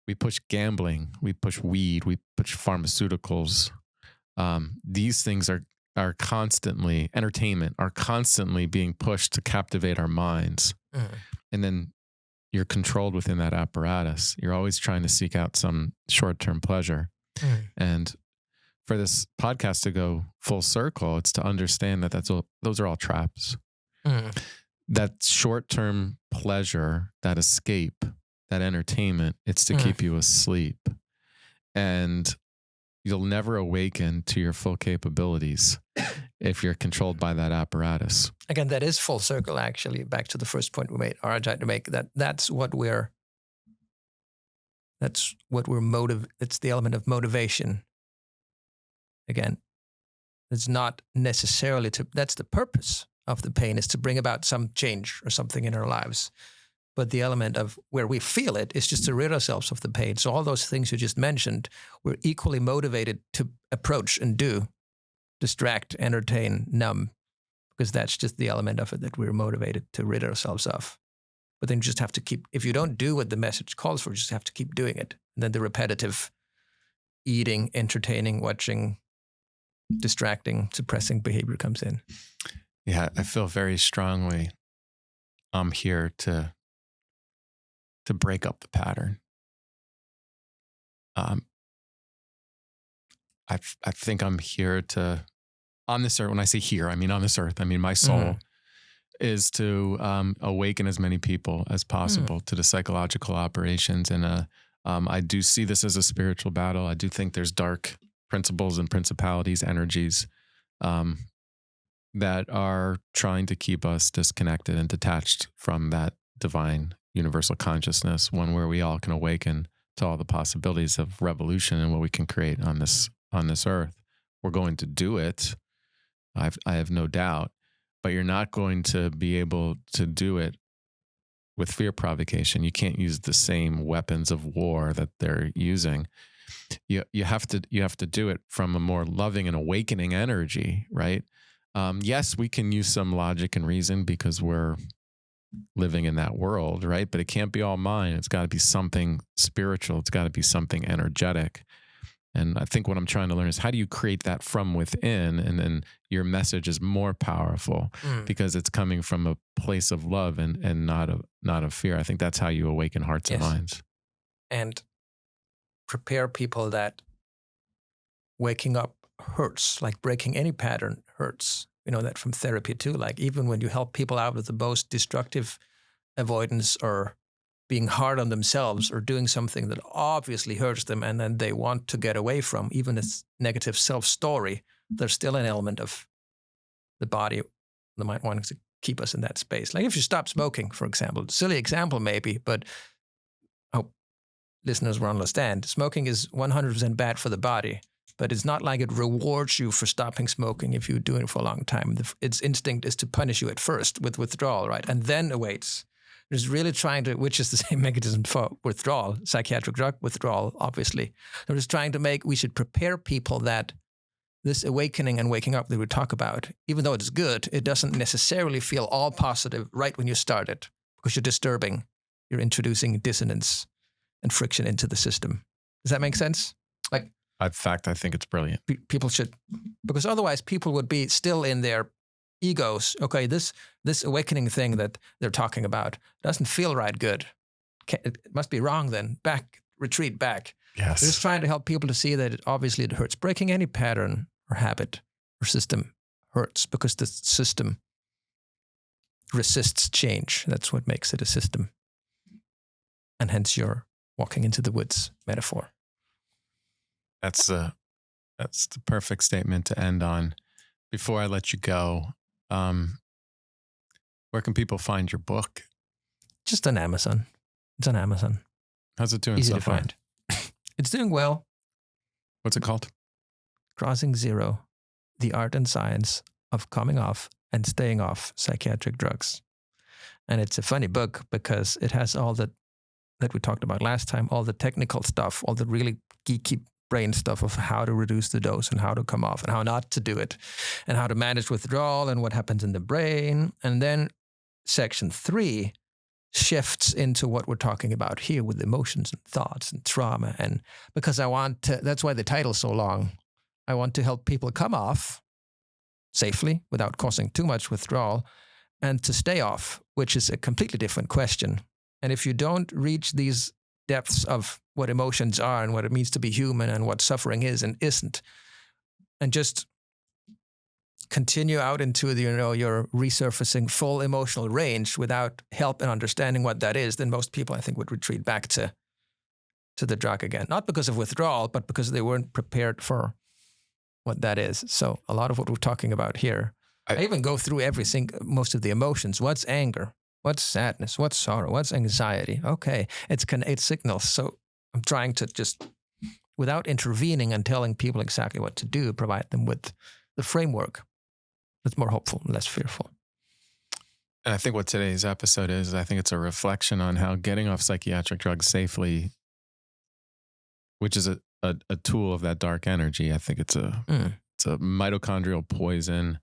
we push gambling, we push weed, we push pharmaceuticals. These things are constantly, entertainment, are constantly being pushed to captivate our minds. And then you're controlled within that apparatus. You're always trying to seek out some short-term pleasure. And for this podcast to go full circle, it's to understand that those are all traps. That short-term pleasure, that escape, that entertainment, it's to keep you asleep. And you'll never awaken to your full capabilities if you're controlled by that apparatus. Again, that is full circle, actually, back to the first point we made, or I tried to make, that's what we're it's the element of motivation. Again, it's not necessarily that's the purpose of the pain, is to bring about some change or something in our lives. But the element of where we feel it is just to rid ourselves of the pain. So all those things you just mentioned, we're equally motivated to approach and do, distract, entertain, numb, because that's just the element of it that we're motivated to rid ourselves of. But then you just have to keep, if you don't do what the message calls for, you just have to keep doing it. And then the repetitive eating, entertaining, watching, distracting, suppressing behavior comes in. Yeah, I feel very strongly I'm here to break up the pattern. I think I'm here on this earth. When I say here, I mean on this earth. I mean my soul is to awaken as many people as possible to the psychological operations. And I do see this as a spiritual battle. I do think there's dark principles and principalities, energies that are trying to keep us disconnected and detached from that divine universal consciousness, one where we all can awaken to all the possibilities of revolution and what we can create on this earth. We're going to do it. I have no doubt, but you're not going to be able to do it with fear provocation. You can't use the same weapons of war that they're using. You have to do it from a more loving and awakening energy, right? Yes, we can use some logic and reason because we're living in that world, right? But it can't be all mine. It's got to be something spiritual. It's got to be something energetic. And I think what I'm trying to learn is how do you create that from within, and then your message is more powerful because it's coming from a place of love and not of fear. I think that's how you awaken hearts and minds. And prepare people that waking up hurts, like breaking any pattern hurts. You know that from therapy too. Like even when you help people out with the most destructive avoidance or being hard on themselves or doing something that obviously hurts them and then they want to get away from, even this negative self-story, there's still an element of the body, the mind wanting to keep us in that space. Like if you stop smoking, for example, silly example maybe, but I hope listeners will understand, smoking is 100% bad for the body, but it's not like it rewards you for stopping smoking if you're doing it for a long time. Its instinct is to punish you at first with withdrawal, right? And then awaits. It's really trying to, which is the same mechanism for withdrawal, psychiatric drug withdrawal, obviously. They're just trying to we should prepare people that this awakening and waking up that we talk about, even though it's good, it doesn't necessarily feel all positive right when you start it because you're disturbing, you're introducing dissonance and friction into the system. Does that make sense? Like, in fact, I think it's brilliant. People should, because otherwise people would be still in their egos. Okay, this awakening thing that they're talking about doesn't feel right good. It must be wrong then. Retreat back. Yes. We're just trying to help people to see that obviously it hurts. Breaking any pattern or habit or system hurts because the system resists change. That's what makes it a system. And hence your walking into the woods metaphor. That's the perfect statement to end on. Before I let you go, where can people find your book? Just on Amazon. It's on Amazon. How's it doing Easy so to far? find. It's doing well. What's it called? Crossing Zero, The Art and Science of Coming Off and Staying Off Psychiatric Drugs. And it's a funny book because it has all that we talked about last time, all the technical stuff, all the really geeky brain stuff of how to reduce the dose and how to come off and how not to do it and how to manage withdrawal and what happens in the brain. And then section 3 shifts into what we're talking about here with emotions and thoughts and trauma. And because that's why the title's so long. I want to help people come off safely without causing too much withdrawal and to stay off, which is a completely different question. And if you don't reach these depths of what emotions are and what it means to be human and what suffering is and isn't, and just continue out into your resurfacing full emotional range without help and understanding what that is, then most people, I think, would retreat back to the drug again. Not because of withdrawal, but because they weren't prepared for what that is. So a lot of what we're talking about here, I even go through most of the emotions. What's anger? What's sadness? What's sorrow? What's anxiety? Okay, it's signals. So I'm trying to just, without intervening and telling people exactly what to do, provide them with the framework that's more hopeful and less fearful. And I think what today's episode is, I think it's a reflection on how getting off psychiatric drugs safely, which is a tool of that dark energy. I think it's a mitochondrial poison.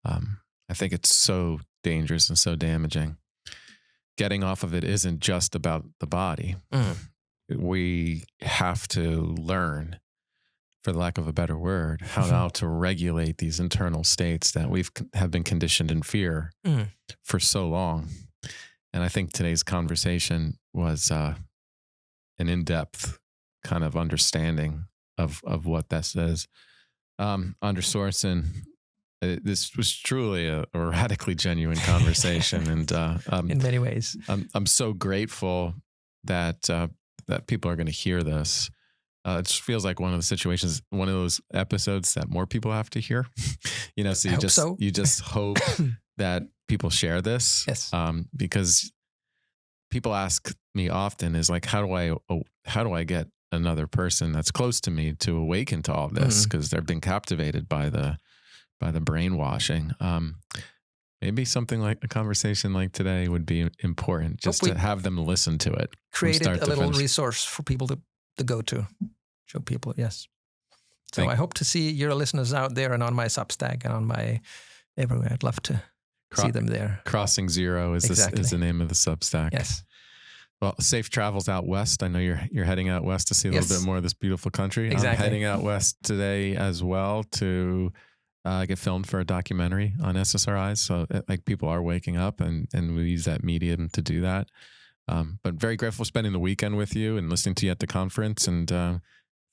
I think it's so dangerous and so damaging. Getting off of it isn't just about the body. We have to learn, for the lack of a better word, how to regulate these internal states that have been conditioned in fear for so long. And I think today's conversation was an in-depth kind of understanding of what that says. Under Sorensen, This was truly a radically genuine conversation, and in many ways, I'm so grateful that that people are going to hear this. It just feels like one of those episodes that more people have to hear. So you just hope that people share this. Yes. Because people ask me often is like, how do I get another person that's close to me to awaken to all this? Because they've been captivated by the brainwashing. Maybe something like a conversation like today would be important, just to have them listen to it. Created a little resource for people to go to, show people. Yes. So I hope to see your listeners out there and on my Substack and on my everywhere. I'd love to see them there. Crossing Zero is the name of the Substack. Yes. Well, safe travels out west. I know you're heading out west to see a little bit more of this beautiful country. Exactly. I'm heading out west today as well to get filmed for a documentary on SSRIs. So like people are waking up, and we use that medium to do that. But very grateful spending the weekend with you and listening to you at the conference. And I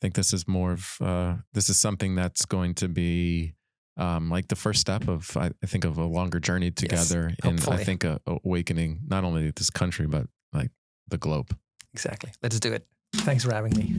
think this is this is something that's going to be like the first step of, I think, of a longer journey together. Yes, and I think awakening not only this country, but like the globe. Exactly. Let's do it. Thanks for having me.